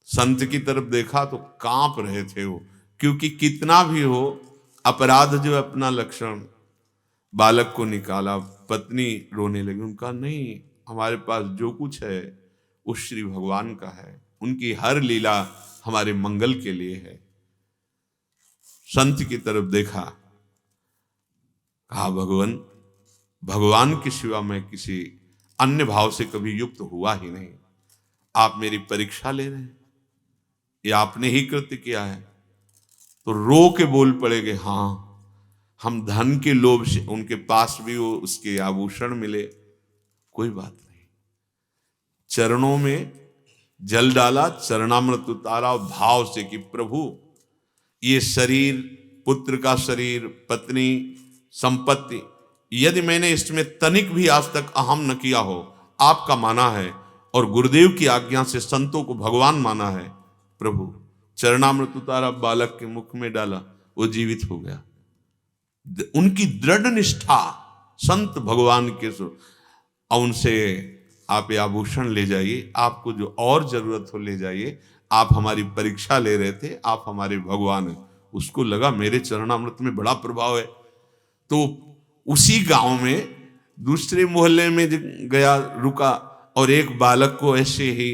संत की तरफ देखा तो कांप रहे थे वो, क्योंकि कितना भी हो अपराध जो अपना लक्षण। बालक को निकाला, पत्नी रोने लगी। उनका नहीं, हमारे पास जो कुछ है वो श्री भगवान का है, उनकी हर लीला हमारे मंगल के लिए है। संत की तरफ देखा, कहा भगवान की सिवा मैं किसी अन्य भाव से कभी युक्त हुआ ही नहीं। आप मेरी परीक्षा ले रहे हैं, ये आपने ही कृत्य किया है। तो रो के बोल पड़ेगे, हाँ हम धन के लोभ से, उनके पास भी वो उसके आभूषण मिले, कोई बात नहीं। चरणों में जल डाला, चरणामृत उतारा और भाव से कि प्रभु ये शरीर, पुत्र का शरीर, पत्नी, संपत्ति, यदि मैंने इसमें तनिक भी आज तक अहम न किया हो, आपका माना है और गुरुदेव की आज्ञा से संतों को भगवान माना है, प्रभु चरणामृत उतारा, बालक के मुख में डाला, वो जीवित हो गया। उनकी दृढ़ निष्ठा संत भगवान के और उनसे आप ये आभूषण ले जाइए, आपको जो और जरूरत हो ले जाइए, आप हमारी परीक्षा ले रहे थे, आप हमारे भगवान हैं। उसको लगा मेरे चरणामृत में बड़ा प्रभाव है। तो उसी गांव में दूसरे मोहल्ले में गया, रुका और एक बालक को ऐसे ही,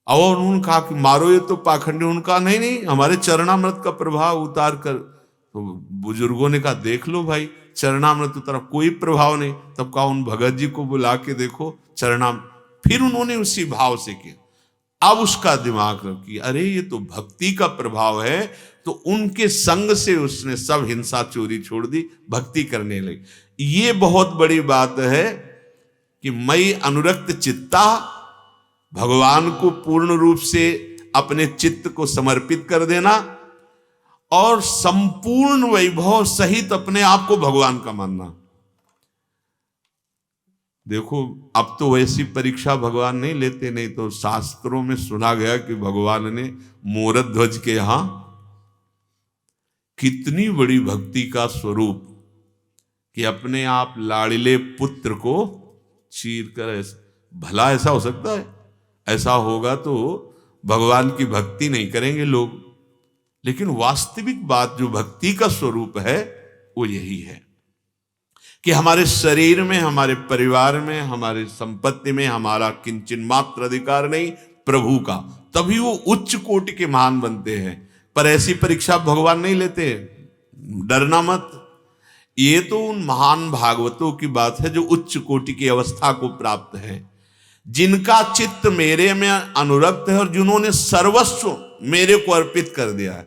और उन्होंने कहा कि मारो ये तो पाखंडी। उनका नहीं हमारे चरणामृत का प्रभाव उतार कर। तो बुजुर्गों ने कहा देख लो भाई, चरणामृत उतारा, कोई प्रभाव नहीं। तब कहा उन भगत जी को बुला के देखो चरणाम। फिर उन्होंने उसी भाव से किया। अब उसका दिमाग रखी, अरे ये तो भक्ति का प्रभाव है। तो उनके संग से उसने सब हिंसा चोरी छोड़ दी, भक्ति करने लगी। ये बहुत बड़ी बात है कि मई अनुरक्त चित्ता, भगवान को पूर्ण रूप से अपने चित्त को समर्पित कर देना और संपूर्ण वैभव सहित अपने आप को भगवान का मानना। देखो अब तो वैसी परीक्षा भगवान नहीं लेते, नहीं तो शास्त्रों में सुना गया कि भगवान ने मोरत ध्वज के यहां कितनी बड़ी भक्ति का स्वरूप कि अपने आप लाड़िले पुत्र को चीर कर, भला ऐसा हो सकता है? ऐसा होगा तो भगवान की भक्ति नहीं करेंगे लोग। लेकिन वास्तविक बात जो भक्ति का स्वरूप है वो यही है कि हमारे शरीर में, हमारे परिवार में, हमारे संपत्ति में हमारा किंचन मात्र अधिकार नहीं, प्रभु का। तभी वो उच्च कोटि के महान बनते हैं। पर ऐसी परीक्षा भगवान नहीं लेते, डरना मत। ये तो उन महान भागवतों की बात है जो उच्च कोटि की अवस्था को प्राप्त है, जिनका चित्त मेरे में अनुरक्त है और जिन्होंने सर्वस्व मेरे को अर्पित कर दिया है।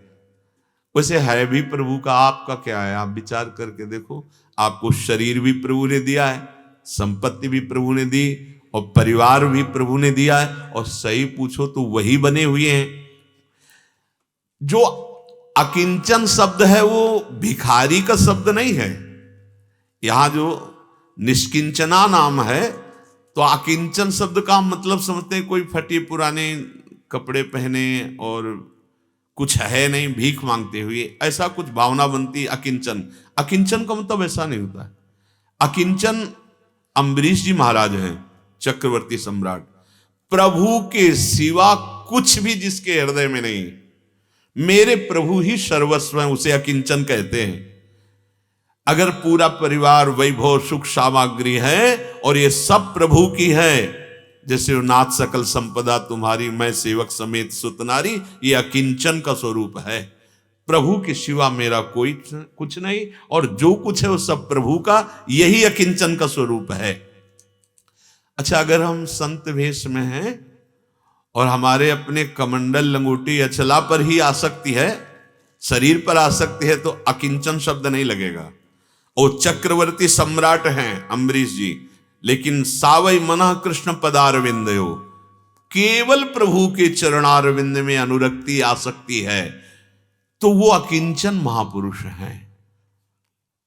वैसे है भी प्रभु का, आपका क्या है? आप विचार करके देखो। आपको शरीर भी प्रभु ने दिया है, संपत्ति भी प्रभु ने दी, और परिवार भी प्रभु ने दिया है। और सही पूछो तो वही बने हुए हैं। जो अकिंचन शब्द है वो भिखारी का शब्द नहीं है। यहां जो निष्किंचना नाम है, तो अकिंचन शब्द का मतलब समझते हैं कोई फटे पुराने कपड़े पहने और कुछ है नहीं, भीख मांगते हुए, ऐसा कुछ भावना बनती। अकिंचन, अकिंचन का मतलब ऐसा नहीं होता है। अकिंचन अम्बरीश जी महाराज हैं, चक्रवर्ती सम्राट। प्रभु के सिवा कुछ भी जिसके हृदय में नहीं, मेरे प्रभु ही सर्वस्व हैं, उसे अकिंचन कहते हैं। अगर पूरा परिवार, वैभव, सुख सामग्री है और ये सब प्रभु की है, जैसे नाथ सकल संपदा तुम्हारी, मैं सेवक समेत सुतनारी, ये अकिंचन का स्वरूप है। प्रभु के सिवा मेरा कोई कुछ नहीं, और जो कुछ है वो सब प्रभु का, यही अकिंचन का स्वरूप है। अच्छा, अगर हम संत वेश में हैं और हमारे अपने कमंडल, लंगोटी, अचला पर ही आसक्ति है, शरीर पर आसक्ति है, तो अकिंचन शब्द नहीं लगेगा। और चक्रवर्ती सम्राट हैं अम्बरीश जी, लेकिन सावई मना कृष्ण पदारविंदयो, केवल प्रभु के चरणारविंद में अनुरक्ति आसक्ति है, तो वो अकिंचन महापुरुष हैं।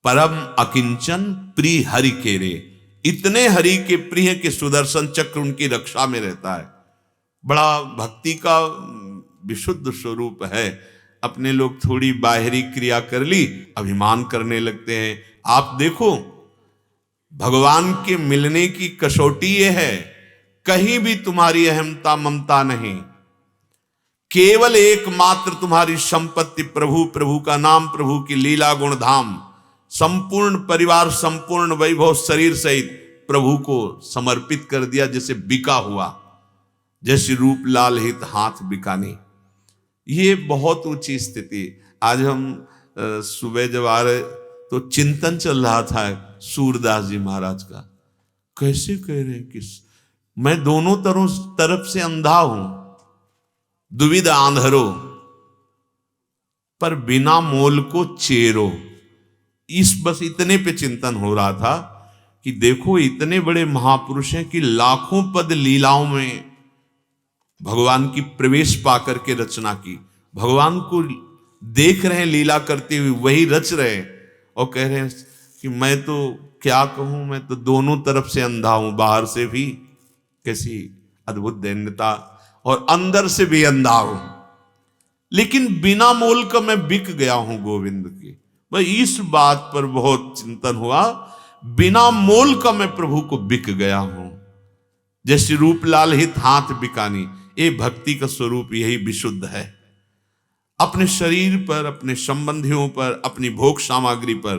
परम अकिंचन प्रिय हरि के रे, इतने हरि के प्रिय के सुदर्शन चक्र उनकी रक्षा में रहता है। बड़ा भक्ति का विशुद्ध स्वरूप है। अपने लोग थोड़ी बाहरी क्रिया कर ली, अभिमान करने लगते हैं। आप देखो, भगवान के मिलने की कसौटी ये है, कहीं भी तुम्हारी अहमता ममता नहीं, केवल एकमात्र तुम्हारी संपत्ति प्रभु, प्रभु का नाम, प्रभु की लीला गुण धाम, संपूर्ण परिवार, संपूर्ण वैभव, शरीर सहित प्रभु को समर्पित कर दिया, जैसे बिका हुआ, जैसे रूप लाल हित हाथ बिकानी। ये बहुत ऊंची स्थिति। आज हम सुबह जब आ रहे तो चिंतन चल रहा था सूरदास जी महाराज का। कैसे कह रहे हैं कि मैं दोनों तरफ से अंधा हूं, दुविधा आंधरो, पर बिना मोल को चेरो। बस इतने पे चिंतन हो रहा था कि देखो, इतने बड़े महापुरुष हैं कि लाखों पद लीलाओं में भगवान की प्रवेश पाकर के रचना की, भगवान को देख रहे हैं लीला करते हुए, वही रच रहे हैं, और कह रहे हैं कि मैं तो क्या कहूं, मैं तो दोनों तरफ से अंधा हूं, बाहर से भी कैसी अद्भुत दैन्यता और अंदर से भी अंधा हूं, लेकिन बिना मोल का मैं बिक गया हूं गोविंद की। भाई इस बात पर बहुत चिंतन हुआ, बिना मोल का मैं प्रभु को बिक गया हूं, जैसे रूप लाल हित हाथ बिकानी। ये भक्ति का स्वरूप यही विशुद्ध है। अपने शरीर पर, अपने संबंधियों पर, अपनी भोग सामग्री पर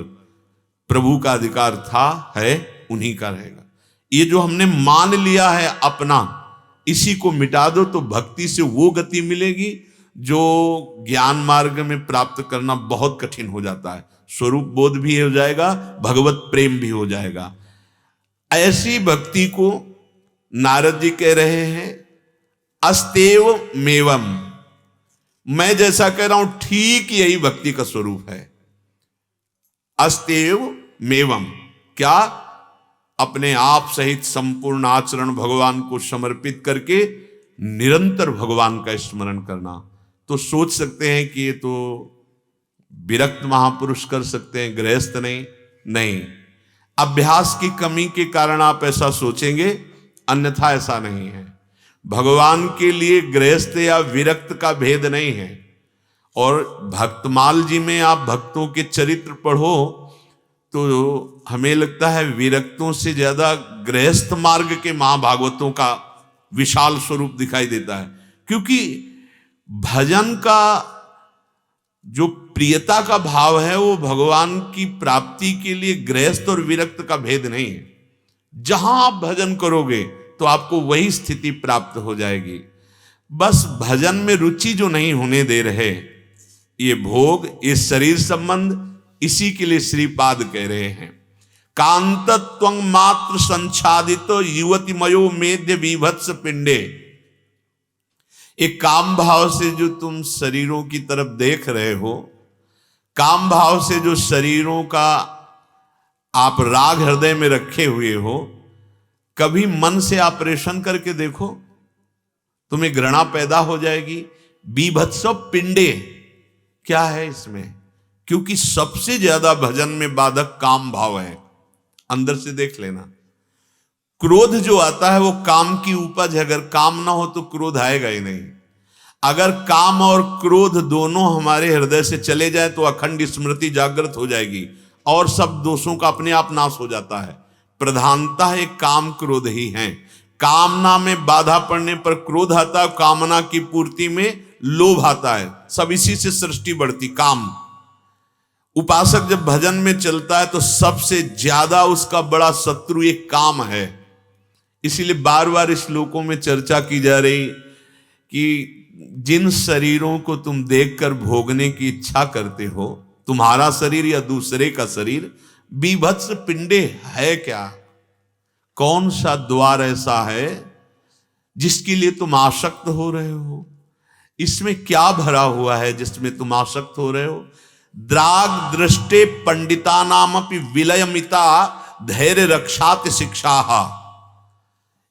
प्रभु का अधिकार था, है, उन्हीं का रहेगा। ये जो हमने मान लिया है अपना, इसी को मिटा दो तो भक्ति से वो गति मिलेगी जो ज्ञान मार्ग में प्राप्त करना बहुत कठिन हो जाता है। स्वरूप बोध भी हो जाएगा, भगवत प्रेम भी हो जाएगा। ऐसी भक्ति को नारद जी कह रहे हैं, अस्तेव मेवम, मैं जैसा कह रहा हूं ठीक यही भक्ति का स्वरूप है। अस्तेव मेवम, क्या? अपने आप सहित संपूर्ण आचरण भगवान को समर्पित करके निरंतर भगवान का स्मरण करना। तो सोच सकते हैं कि ये तो विरक्त महापुरुष कर सकते हैं, गृहस्थ नहीं। अभ्यास की कमी के कारण आप ऐसा सोचेंगे, अन्यथा ऐसा नहीं है। भगवान के लिए गृहस्थ या विरक्त का भेद नहीं है। और भक्तमाल जी में आप भक्तों के चरित्र पढ़ो तो हमें लगता है विरक्तों से ज्यादा गृहस्थ मार्ग के महाभागवतों का विशाल स्वरूप दिखाई देता है। क्योंकि भजन का जो प्रियता का भाव है वो भगवान की प्राप्ति के लिए गृहस्थ और विरक्त का भेद नहीं है। जहां आप भजन करोगे तो आपको वही स्थिति प्राप्त हो जाएगी। बस भजन में रुचि जो नहीं होने दे रहे, ये भोग, ये शरीर संबंध, इसी के लिए श्रीपाद कह रहे हैं कांतत्वं मात्र संच्छादित युवतिमयो मेद्य विभत्स पिंडे। एक काम भाव से जो तुम शरीरों की तरफ देख रहे हो, काम भाव से जो शरीरों का आप राग हृदय में रखे हुए हो, कभी मन से ऑपरेशन करके देखो, तुम्हें घृणा पैदा हो जाएगी। बीभत्स पिंडे, क्या है इसमें? क्योंकि सबसे ज्यादा भजन में बाधक काम भाव है। अंदर से देख लेना, क्रोध जो आता है वो काम की उपज है। अगर काम ना हो तो क्रोध आएगा ही नहीं। अगर काम और क्रोध दोनों हमारे हृदय से चले जाए तो अखंड स्मृति जागृत हो जाएगी और सब दोषों का अपने आप नाश हो जाता है। प्रधानता एक काम क्रोध ही है। कामना में बाधा पड़ने पर क्रोध आता है, कामना की पूर्ति में लोभ आता है। सब इसी से सृष्टि बढ़ती। काम, उपासक जब भजन में चलता है तो सबसे ज्यादा उसका बड़ा शत्रु एक काम है। इसीलिए बार बार इस श्लोकों में चर्चा की जा रही कि जिन शरीरों को तुम देखकर भोगने की इच्छा करते हो, तुम्हारा शरीर या दूसरे का शरीर, बीभत्स पिंडे है क्या? कौन सा द्वार ऐसा है जिसके लिए तुम आसक्त हो रहे हो? इसमें क्या भरा हुआ है जिसमें तुम आसक्त हो रहे हो? द्राग दृष्टे पंडिता नामपि विलयमिता धैर्य रक्षात शिक्षा।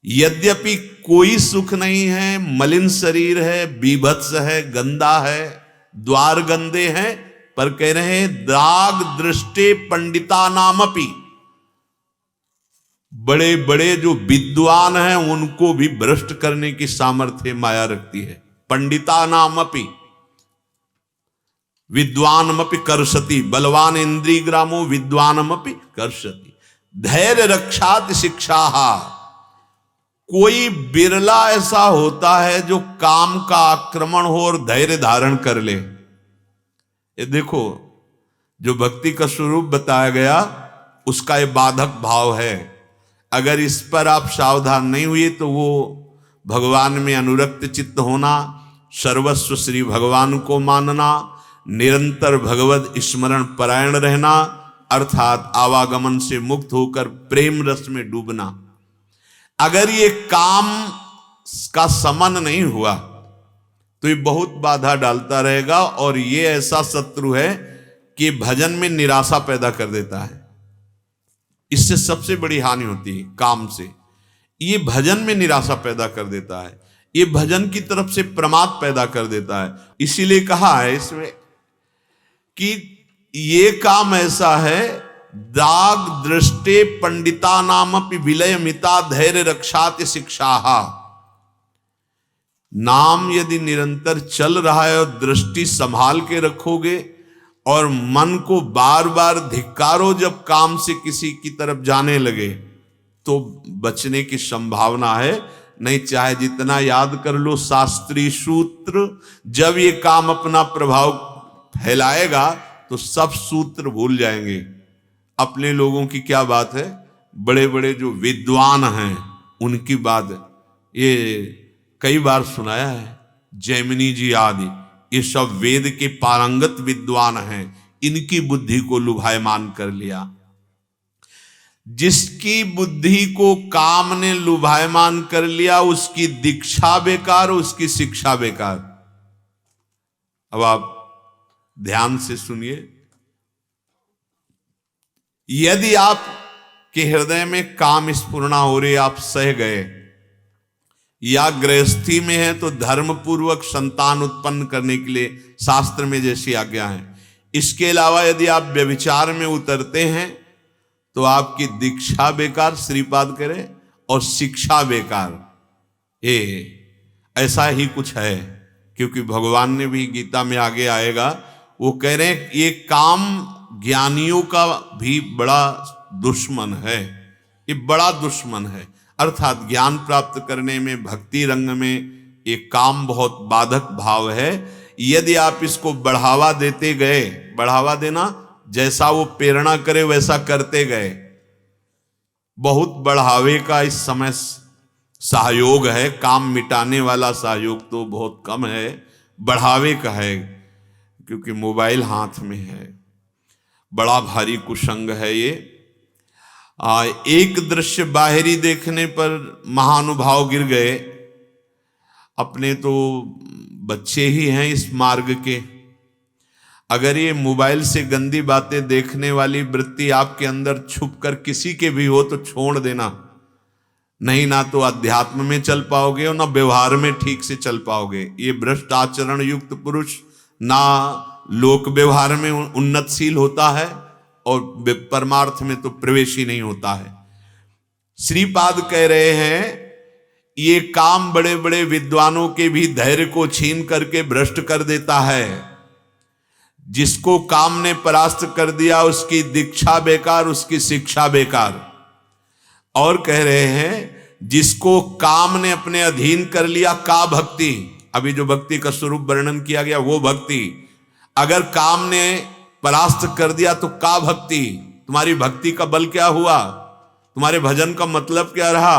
यद्यपि कोई सुख नहीं है, मलिन शरीर है, बीभत्स है, गंदा है, द्वार गंदे हैं, पर कह रहे हैं द्राग दृष्टे पंडिता नामपि, बड़े बड़े जो विद्वान हैं उनको भी भ्रष्ट करने की सामर्थ्य माया रखती है। पंडिता नामपि विद्वानमपि कर्षति, बलवान इंद्रिय ग्रामो विद्वानमपि कर्षति। धैर्य रक्षात शिक्षा। कोई बिरला ऐसा होता है जो काम का आक्रमण हो और धैर्य धारण कर ले। ये देखो, जो भक्ति का स्वरूप बताया गया उसका ये बाधक भाव है। अगर इस पर आप सावधान नहीं हुए तो वो भगवान में अनुरक्त चित्त होना, सर्वस्व श्री भगवान को मानना, निरंतर भगवत स्मरण परायण रहना, अर्थात आवागमन से मुक्त होकर प्रेम रस में डूबना। अगर ये काम का समन नहीं हुआ तो ये बहुत बाधा डालता रहेगा और ये ऐसा शत्रु है कि भजन में निराशा पैदा कर देता है। इससे सबसे बड़ी हानि होती है काम से। ये भजन में निराशा पैदा कर देता है, ये भजन की तरफ से प्रमाद पैदा कर देता है। इसीलिए कहा है इसमें कि ये काम ऐसा है, दाग दृष्टे पंडिता नामपि विलयमिता धैर्य रक्षात शिक्षा। नाम यदि निरंतर चल रहा है और दृष्टि संभाल के रखोगे और मन को बार बार धिक्कारो जब काम से किसी की तरफ जाने लगे तो बचने की संभावना है। नहीं चाहे जितना याद कर लो शास्त्रीय सूत्र, जब ये काम अपना प्रभाव फैलाएगा तो सब सूत्र भूल जाएंगे। अपने लोगों की क्या बात है, बड़े बड़े जो विद्वान हैं उनकी बात ये कई बार सुनाया है। जैमिनी जी आदि ये सब वेद के पारंगत विद्वान हैं, इनकी बुद्धि को लुभायमान कर लिया। जिसकी बुद्धि को काम ने लुभायमान कर लिया उसकी दीक्षा बेकार, उसकी शिक्षा बेकार। अब आप ध्यान से सुनिए, यदि आप के हृदय में काम स्फुरना हो रही, आप सह गए, या गृहस्थी में है तो धर्म पूर्वक संतान उत्पन्न करने के लिए शास्त्र में जैसी आज्ञा है। इसके अलावा यदि आप व्यभिचार में उतरते हैं तो आपकी दीक्षा बेकार, श्रीपाद करे, और शिक्षा बेकार। ये ऐसा ही कुछ है, क्योंकि भगवान ने भी गीता में आगे आएगा, वो कह रहे हैं ये काम ज्ञानियों का भी बड़ा दुश्मन है, ये बड़ा दुश्मन है। अर्थात ज्ञान प्राप्त करने में, भक्ति रंग में ये काम बहुत बाधक भाव है। यदि आप इसको बढ़ावा देते गए, बढ़ावा देना, जैसा वो प्रेरणा करे वैसा करते गए, बहुत बढ़ावे का इस समय सहयोग है। काम मिटाने वाला सहयोग तो बहुत कम है, बढ़ावे का है, क्योंकि मोबाइल हाथ में है। बड़ा भारी कुसंग है ये। एक दृश्य बाहरी देखने पर महानुभाव गिर गए। अपने तो बच्चे ही हैं इस मार्ग के। अगर ये मोबाइल से गंदी बातें देखने वाली वृत्ति आपके अंदर छुप कर किसी के भी हो तो छोड़ देना, नहीं ना तो अध्यात्म में चल पाओगे और ना व्यवहार में ठीक से चल पाओगे। ये भ्रष्ट आचरण युक्त पुरुष ना लोक व्यवहार में उन्नतशील होता है और परमार्थ में तो प्रवेश ही नहीं होता है। श्रीपाद कह रहे हैं ये काम बड़े बड़े विद्वानों के भी धैर्य को छीन करके भ्रष्ट कर देता है। जिसको काम ने परास्त कर दिया उसकी दीक्षा बेकार, उसकी शिक्षा बेकार। और कह रहे हैं जिसको काम ने अपने अधीन कर लिया, का भक्ति, अभी जो भक्ति का स्वरूप वर्णन किया गया वो भक्ति, अगर काम ने परास्त कर दिया तो का भक्ति। तुम्हारी भक्ति का बल क्या हुआ? तुम्हारे भजन का मतलब क्या रहा?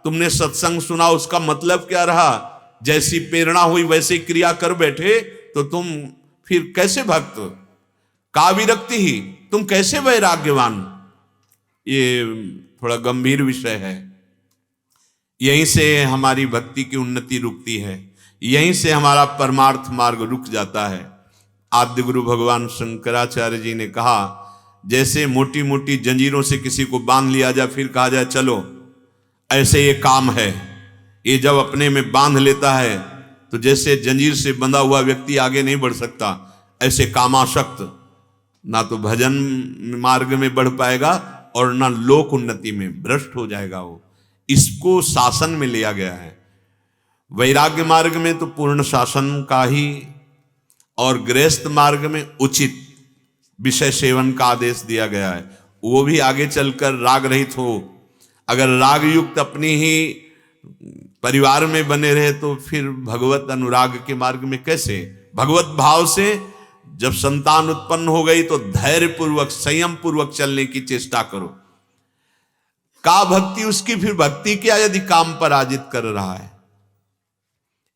तुमने सत्संग सुना उसका मतलब क्या रहा? जैसी प्रेरणा हुई वैसी क्रिया कर बैठे तो तुम फिर कैसे भक्त? का विरक्ति ही, तुम कैसे वैराग्यवान? ये थोड़ा गंभीर विषय है। यहीं से हमारी भक्ति की उन्नति रुकती है, यहीं से हमारा परमार्थ मार्ग रुक जाता है। आद्य गुरु भगवान शंकराचार्य जी ने कहा, जैसे मोटी मोटी जंजीरों से किसी को बांध लिया जाए फिर कहा जाए चलो, ऐसे ये काम है। ये जब अपने में बांध लेता है तो जैसे जंजीर से बंधा हुआ व्यक्ति आगे नहीं बढ़ सकता, ऐसे कामासक्त ना तो भजन मार्ग में बढ़ पाएगा और ना लोक उन्नति में, भ्रष्ट हो जाएगा वो। इसको शासन में लिया गया है। वैराग्य मार्ग में तो पूर्ण शासन का ही, और गृहस्थ मार्ग में उचित विषय सेवन का आदेश दिया गया है। वो भी आगे चलकर राग रहित हो। अगर राग युक्त अपनी ही परिवार में बने रहे तो फिर भगवत अनुराग के मार्ग में कैसे? भगवत भाव से जब संतान उत्पन्न हो गई तो धैर्य पूर्वक संयम पूर्वक चलने की चेष्टा करो। का भक्ति, उसकी फिर भक्ति क्या यदि काम पराजित कर रहा है?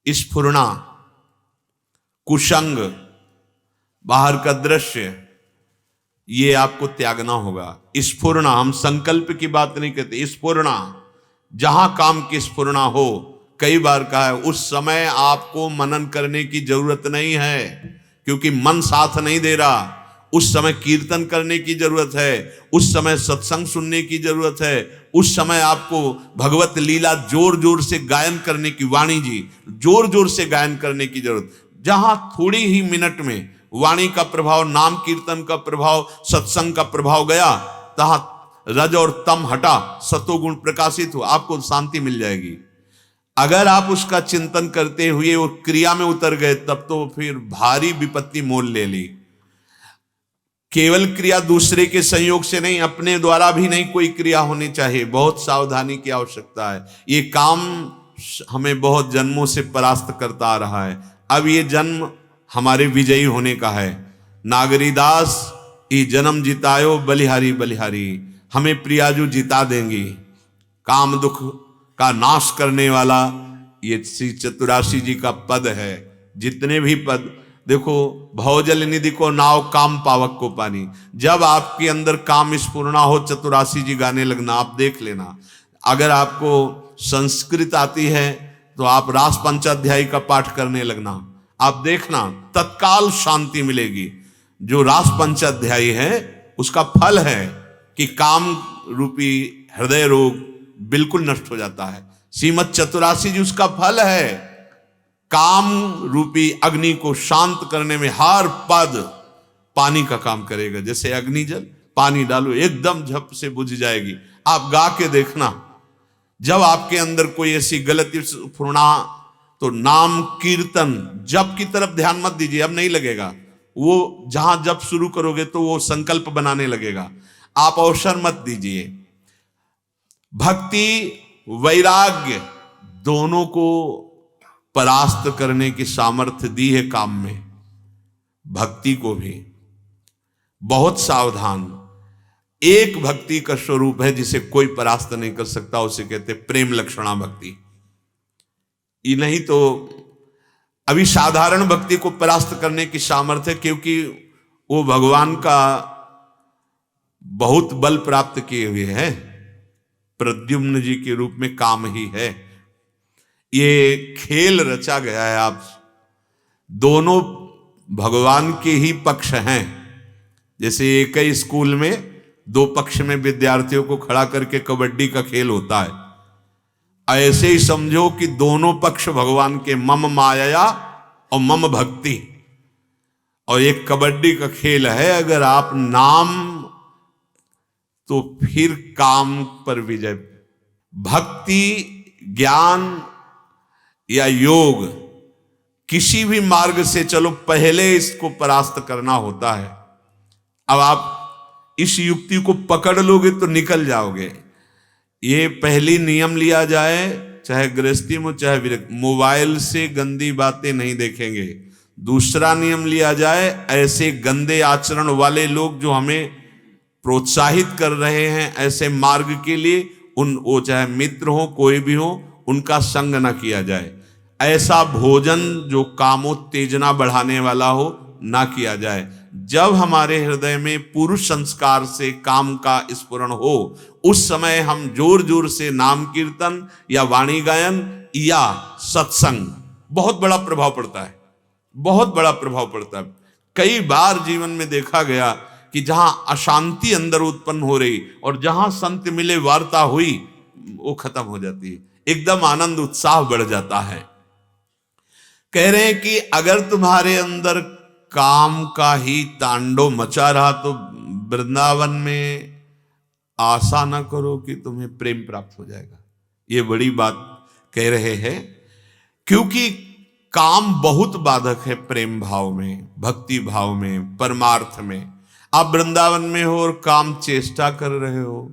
स्फुरना, कुसंग, बाहर का दृश्य, ये आपको त्यागना होगा। स्फुरना, हम संकल्प की बात नहीं कहते, स्फुरना, जहां काम की स्फुरना हो। कई बार कहा है उस समय आपको मनन करने की जरूरत नहीं है, क्योंकि मन साथ नहीं दे रहा। उस समय कीर्तन करने की जरूरत है, उस समय सत्संग सुनने की जरूरत है, उस समय आपको भगवत लीला जोर जोर से गायन करने की, वाणी जी जोर जोर से गायन करने की जरूरत। जहां थोड़ी ही मिनट में वाणी का प्रभाव, नाम कीर्तन का प्रभाव, सत्संग का प्रभाव गया, तहां रज और तम हटा, सतोगुण प्रकाशित हो, आपको शांति मिल जाएगी। अगर आप उसका चिंतन करते हुए और क्रिया में उतर गए तब तो फिर भारी विपत्ति मोल ले ली। केवल क्रिया दूसरे के संयोग से नहीं, अपने द्वारा भी नहीं कोई क्रिया होनी चाहिए। बहुत सावधानी की आवश्यकता है। ये काम हमें बहुत जन्मों से परास्त करता आ रहा है। अब ये जन्म हमारे विजयी होने का है। नागरीदास ये जन्म जितायो बलिहारी बलिहारी, हमें प्रियाजू जिता देंगी। काम दुख का नाश करने वाला ये श्री चतुराशी जी का पद है। जितने भी पद देखो, भवजल निधि को नाव, काम पावक को पानी। जब आपके अंदर काम स्फुरना हो, चतुराशी जी गाने लगना, आप देख लेना। अगर आपको संस्कृत आती है तो आप रास पंचाध्यायी का पाठ करने लगना, आप देखना तत्काल शांति मिलेगी। जो रास पंचाध्यायी है उसका फल है कि काम रूपी हृदय रोग बिल्कुल नष्ट हो जाता है। श्रीमद चतुराशी जी उसका फल है। काम रूपी अग्नि को शांत करने में हर पद पानी का काम करेगा। जैसे अग्नि जल, पानी डालो एकदम झप से बुझ जाएगी। आप गा के देखना। जब आपके अंदर कोई ऐसी गलती फुरना, तो नाम कीर्तन जप की तरफ ध्यान मत दीजिए, अब नहीं लगेगा। वो जहां जप शुरू करोगे तो वो संकल्प बनाने लगेगा। आप अवसर मत दीजिए। भक्ति वैराग्य दोनों को परास्त करने की सामर्थ्य दी है काम में, भक्ति को भी। बहुत सावधान। एक भक्ति का स्वरूप है जिसे कोई परास्त नहीं कर सकता, उसे कहते प्रेम लक्षणा भक्ति। ये नहीं तो अभी साधारण भक्ति को परास्त करने की सामर्थ्य है, क्योंकि वो भगवान का बहुत बल प्राप्त किए हुए हैं। प्रद्युम्न जी के रूप में काम ही है। ये खेल रचा गया है। आप दोनों भगवान के ही पक्ष हैं। जैसे एक ही स्कूल में दो पक्ष में विद्यार्थियों को खड़ा करके कबड्डी का खेल होता है, ऐसे ही समझो कि दोनों पक्ष भगवान के, मम माया और मम भक्ति। और एक कबड्डी का खेल है, अगर आप नाम तो फिर काम पर विजय। भक्ति, ज्ञान या योग, किसी भी मार्ग से चलो, पहले इसको परास्त करना होता है। अब आप इस युक्ति को पकड़ लोगे तो निकल जाओगे। ये पहली नियम लिया जाए, चाहे गृहस्थी में चाहे विरक्त, मोबाइल से गंदी बातें नहीं देखेंगे। दूसरा नियम लिया जाए, ऐसे गंदे आचरण वाले लोग जो हमें प्रोत्साहित कर रहे हैं ऐसे मार्ग के लिए, वो चाहे मित्र हो कोई भी हो, उनका संग न किया जाए। ऐसा भोजन जो कामोत्तेजना बढ़ाने वाला हो ना किया जाए। जब हमारे हृदय में पुरुष संस्कार से काम का स्फुरण हो, उस समय हम जोर जोर से नाम कीर्तन या वाणी गायन या सत्संग, बहुत बड़ा प्रभाव पड़ता है, बहुत बड़ा प्रभाव पड़ता है। कई बार जीवन में देखा गया कि जहां अशांति अंदर उत्पन्न हो रही और जहां संत मिले, वार्ता हुई, वो खत्म हो जाती है, एकदम आनंद उत्साह बढ़ जाता है। कह रहे हैं कि अगर तुम्हारे अंदर काम का ही तांडव मचा रहा तो वृंदावन में आशा ना करो कि तुम्हें प्रेम प्राप्त हो जाएगा। ये बड़ी बात कह रहे हैं, क्योंकि काम बहुत बाधक है प्रेम भाव में, भक्ति भाव में, परमार्थ में। आप वृंदावन में हो और काम चेष्टा कर रहे हो,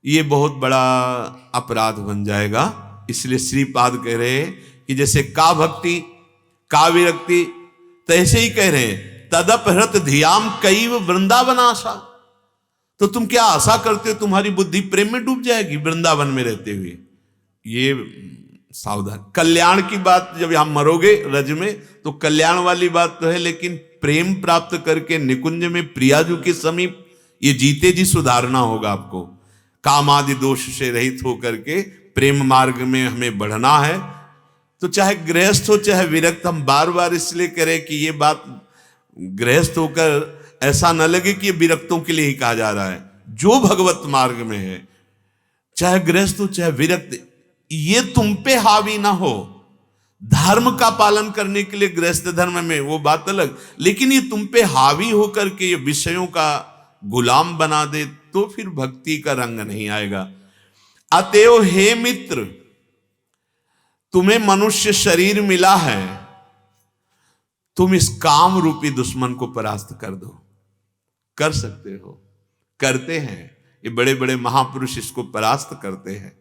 ये बहुत बड़ा अपराध बन जाएगा। इसलिए श्रीपाद कह रहे हैं कि जैसे का भक्ति का विरक्ति, तैसे ही कह रहे हैं तदपहृत धियाम कैव वृंदावन आशा। तो तुम क्या आशा करते हो तुम्हारी बुद्धि प्रेम में डूब जाएगी वृंदावन में रहते हुए? ये सावधान। कल्याण की बात, जब हम मरोगे रज में तो कल्याण वाली बात तो है, लेकिन प्रेम प्राप्त करके निकुंज में प्रियाजू के समीप ये जीते जी सुधारना होगा आपको। काम आदि दोष से रहित होकर के प्रेम मार्ग में हमें बढ़ना है। तो चाहे गृहस्थ हो चाहे विरक्त, हम बार बार इसलिए करें कि ये बात गृहस्थ होकर ऐसा न लगे कि ये विरक्तों के लिए ही कहा जा रहा है। जो भगवत मार्ग में है, चाहे गृहस्थ हो चाहे विरक्त, ये तुम पे हावी ना हो। धर्म का पालन करने के लिए गृहस्थ धर्म में वो बात अलग, लेकिन ये तुम पे हावी होकर के ये विषयों का गुलाम बना दे तो फिर भक्ति का रंग नहीं आएगा। अतएव हे मित्र, तुम्हें मनुष्य शरीर मिला है, तुम इस काम रूपी दुश्मन को परास्त कर दो। कर सकते हो, करते हैं। ये बड़े बड़े महापुरुष इसको परास्त करते हैं।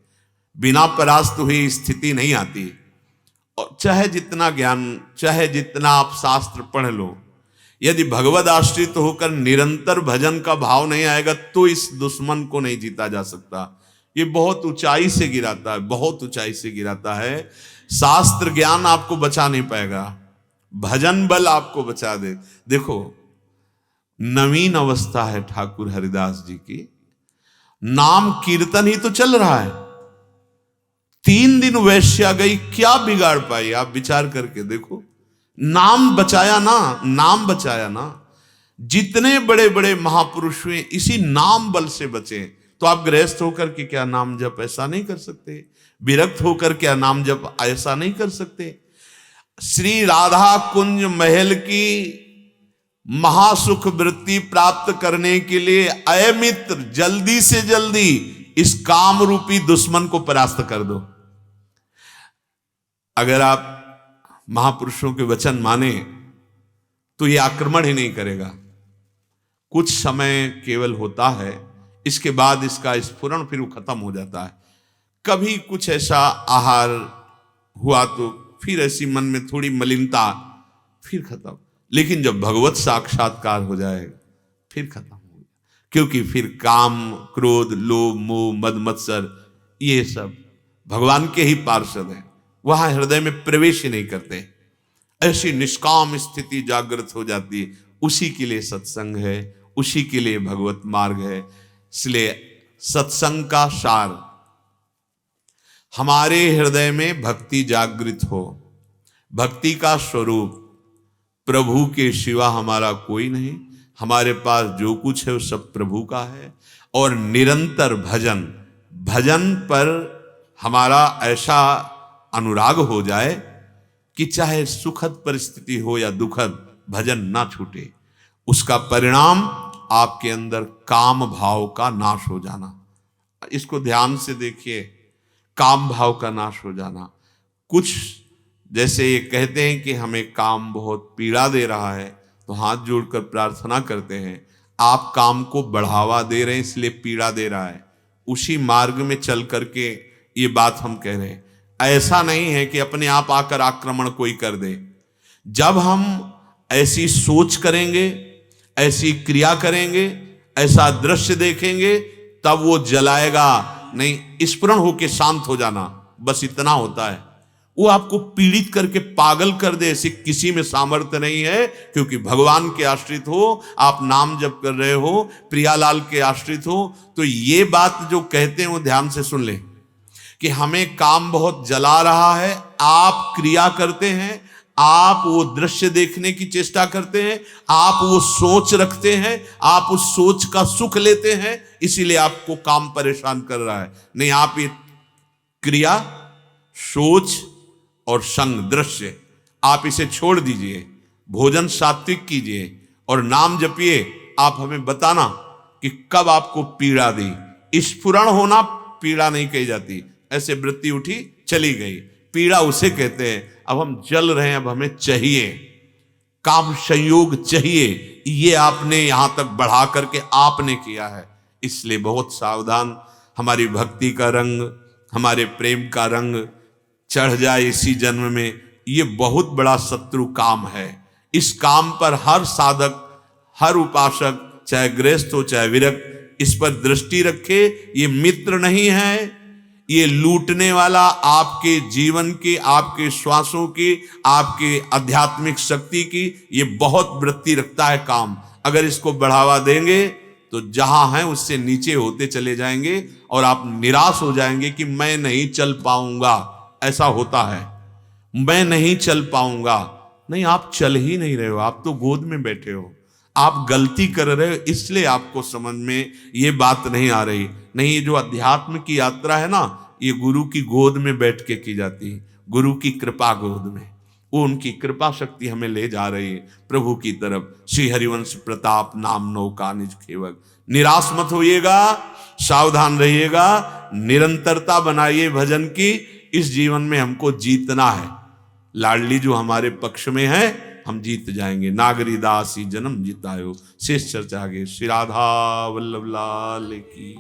बिना परास्त हुई स्थिति नहीं आती। और चाहे जितना ज्ञान, चाहे जितना आप शास्त्र पढ़ लो, यदि भगवद आश्रित होकर निरंतर भजन का भाव नहीं आएगा तो इस दुश्मन को नहीं जीता जा सकता। ये बहुत ऊंचाई से गिराता है, बहुत ऊंचाई से गिराता है। शास्त्र ज्ञान आपको बचा नहीं पाएगा, भजन बल आपको बचा दे। देखो, नवीन अवस्था है ठाकुर हरिदास जी की, नाम कीर्तन ही तो चल रहा है। 3 दिन वैश्या गई, क्या बिगाड़ पाई? आप विचार करके देखो। नाम बचाया ना, नाम बचाया ना। जितने बड़े बड़े महापुरुष हुए इसी नाम बल से बचे। तो आप गृहस्थ होकर के क्या नाम जप ऐसा नहीं कर सकते? विरक्त होकर क्या नाम जप ऐसा नहीं कर सकते? श्री राधा कुंज महल की महासुख वृत्ति प्राप्त करने के लिए अय मित्र, जल्दी से जल्दी इस काम रूपी दुश्मन को परास्त कर दो। अगर आप महापुरुषों के वचन माने तो ये आक्रमण ही नहीं करेगा। कुछ समय केवल होता है, इसके बाद इसका स्फुरण फिर वो खत्म हो जाता है। कभी कुछ ऐसा आहार हुआ तो फिर ऐसी मन में थोड़ी मलिनता, फिर खत्म। लेकिन जब भगवत साक्षात्कार हो जाएगा फिर खत्म हो गया, क्योंकि फिर काम, क्रोध, लोभ, मोह, मद मत्सर ये सब भगवान के ही पार्षद हैं, वहां हृदय में प्रवेश ही नहीं करते। ऐसी निष्काम स्थिति जागृत हो जाती है। उसी के लिए सत्संग है, उसी के लिए भगवत मार्ग है। इसलिए सत्संग का सार, हमारे हृदय में भक्ति जागृत हो। भक्ति का स्वरूप प्रभु के सिवा हमारा कोई नहीं, हमारे पास जो कुछ है वो सब प्रभु का है। और निरंतर भजन, भजन पर हमारा ऐसा अनुराग हो जाए कि चाहे सुखद परिस्थिति हो या दुखद, भजन ना छूटे। उसका परिणाम आपके अंदर काम भाव का नाश हो जाना। इसको ध्यान से देखिए, काम भाव का नाश हो जाना। कुछ जैसे ये कहते हैं कि हमें काम बहुत पीड़ा दे रहा है, तो हाथ जोड़कर प्रार्थना करते हैं, आप काम को बढ़ावा दे रहे हैं इसलिए पीड़ा दे रहा है। उसी मार्ग में चल करके ये बात हम कह रहे हैं। ऐसा नहीं है कि अपने आप आकर आक्रमण कोई कर दे। जब हम ऐसी सोच करेंगे, ऐसी क्रिया करेंगे, ऐसा दृश्य देखेंगे, तब वो जलाएगा नहीं। स्फुरण होके शांत हो जाना, बस इतना होता है। वो आपको पीड़ित करके पागल कर दे, ऐसे किसी में सामर्थ्य नहीं है। क्योंकि भगवान के आश्रित हो, आप नाम जप कर रहे हो, प्रियालाल के आश्रित हो, तो ये बात जो कहते हैं वो ध्यान से सुन लें कि हमें काम बहुत जला रहा है, आप क्रिया करते हैं, आप वो दृश्य देखने की चेष्टा करते हैं, आप वो सोच रखते हैं, आप उस सोच का सुख लेते हैं, इसीलिए आपको काम परेशान कर रहा है। नहीं, आप ये क्रिया, सोच और संग, दृश्य, आप इसे छोड़ दीजिए। भोजन सात्विक कीजिए और नाम जपिए। आप हमें बताना कि कब आपको पीड़ा दी। स्फुरण होना पीड़ा नहीं कही जाती। ऐसे वृत्ति उठी, चली गई, पीड़ा उसे कहते हैं। अब हम जल रहे हैं, अब हमें चाहिए, काम संयोग चाहिए। ये आपने यहां तक बढ़ा करके आपने किया है, इसलिए बहुत सावधान। हमारी भक्ति का रंग, हमारे प्रेम का रंग चढ़ जाए इसी जन्म में, ये बहुत बड़ा शत्रु काम है। इस काम पर हर साधक, हर उपासक, चाहे गृहस्थ हो चाहे विरक्त, इस पर दृष्टि रखे। ये मित्र नहीं है, ये लूटने वाला आपके जीवन की, आपके श्वासों की, आपके आध्यात्मिक शक्ति की ये बहुत वृत्ति रखता है काम। अगर इसको बढ़ावा देंगे तो जहां है उससे नीचे होते चले जाएंगे और आप निराश हो जाएंगे कि मैं नहीं चल पाऊंगा। ऐसा होता है, मैं नहीं चल पाऊंगा। नहीं, आप चल ही नहीं रहे हो, आप तो गोद में बैठे हो। आप गलती कर रहे हो, इसलिए आपको समझ में ये बात नहीं आ रही। नहीं, ये जो अध्यात्म की यात्रा है ना, ये गुरु की गोद में बैठ के की जाती है, गुरु की कृपा गोद में। वो उनकी कृपा शक्ति हमें ले जा रही है प्रभु की तरफ। श्री हरिवंश प्रताप नाम नौका निज खेवक। निराश मत होइएगा, सावधान रहिएगा, निरंतरता बनाइए भजन की। इस जीवन में हमको जीतना है। लाडली जो हमारे पक्ष में है, हम जीत जाएंगे। नागरी दासी जन्म जीतायो। शेष चर्चा आगे। श्री राधा वल्लभ लाल की।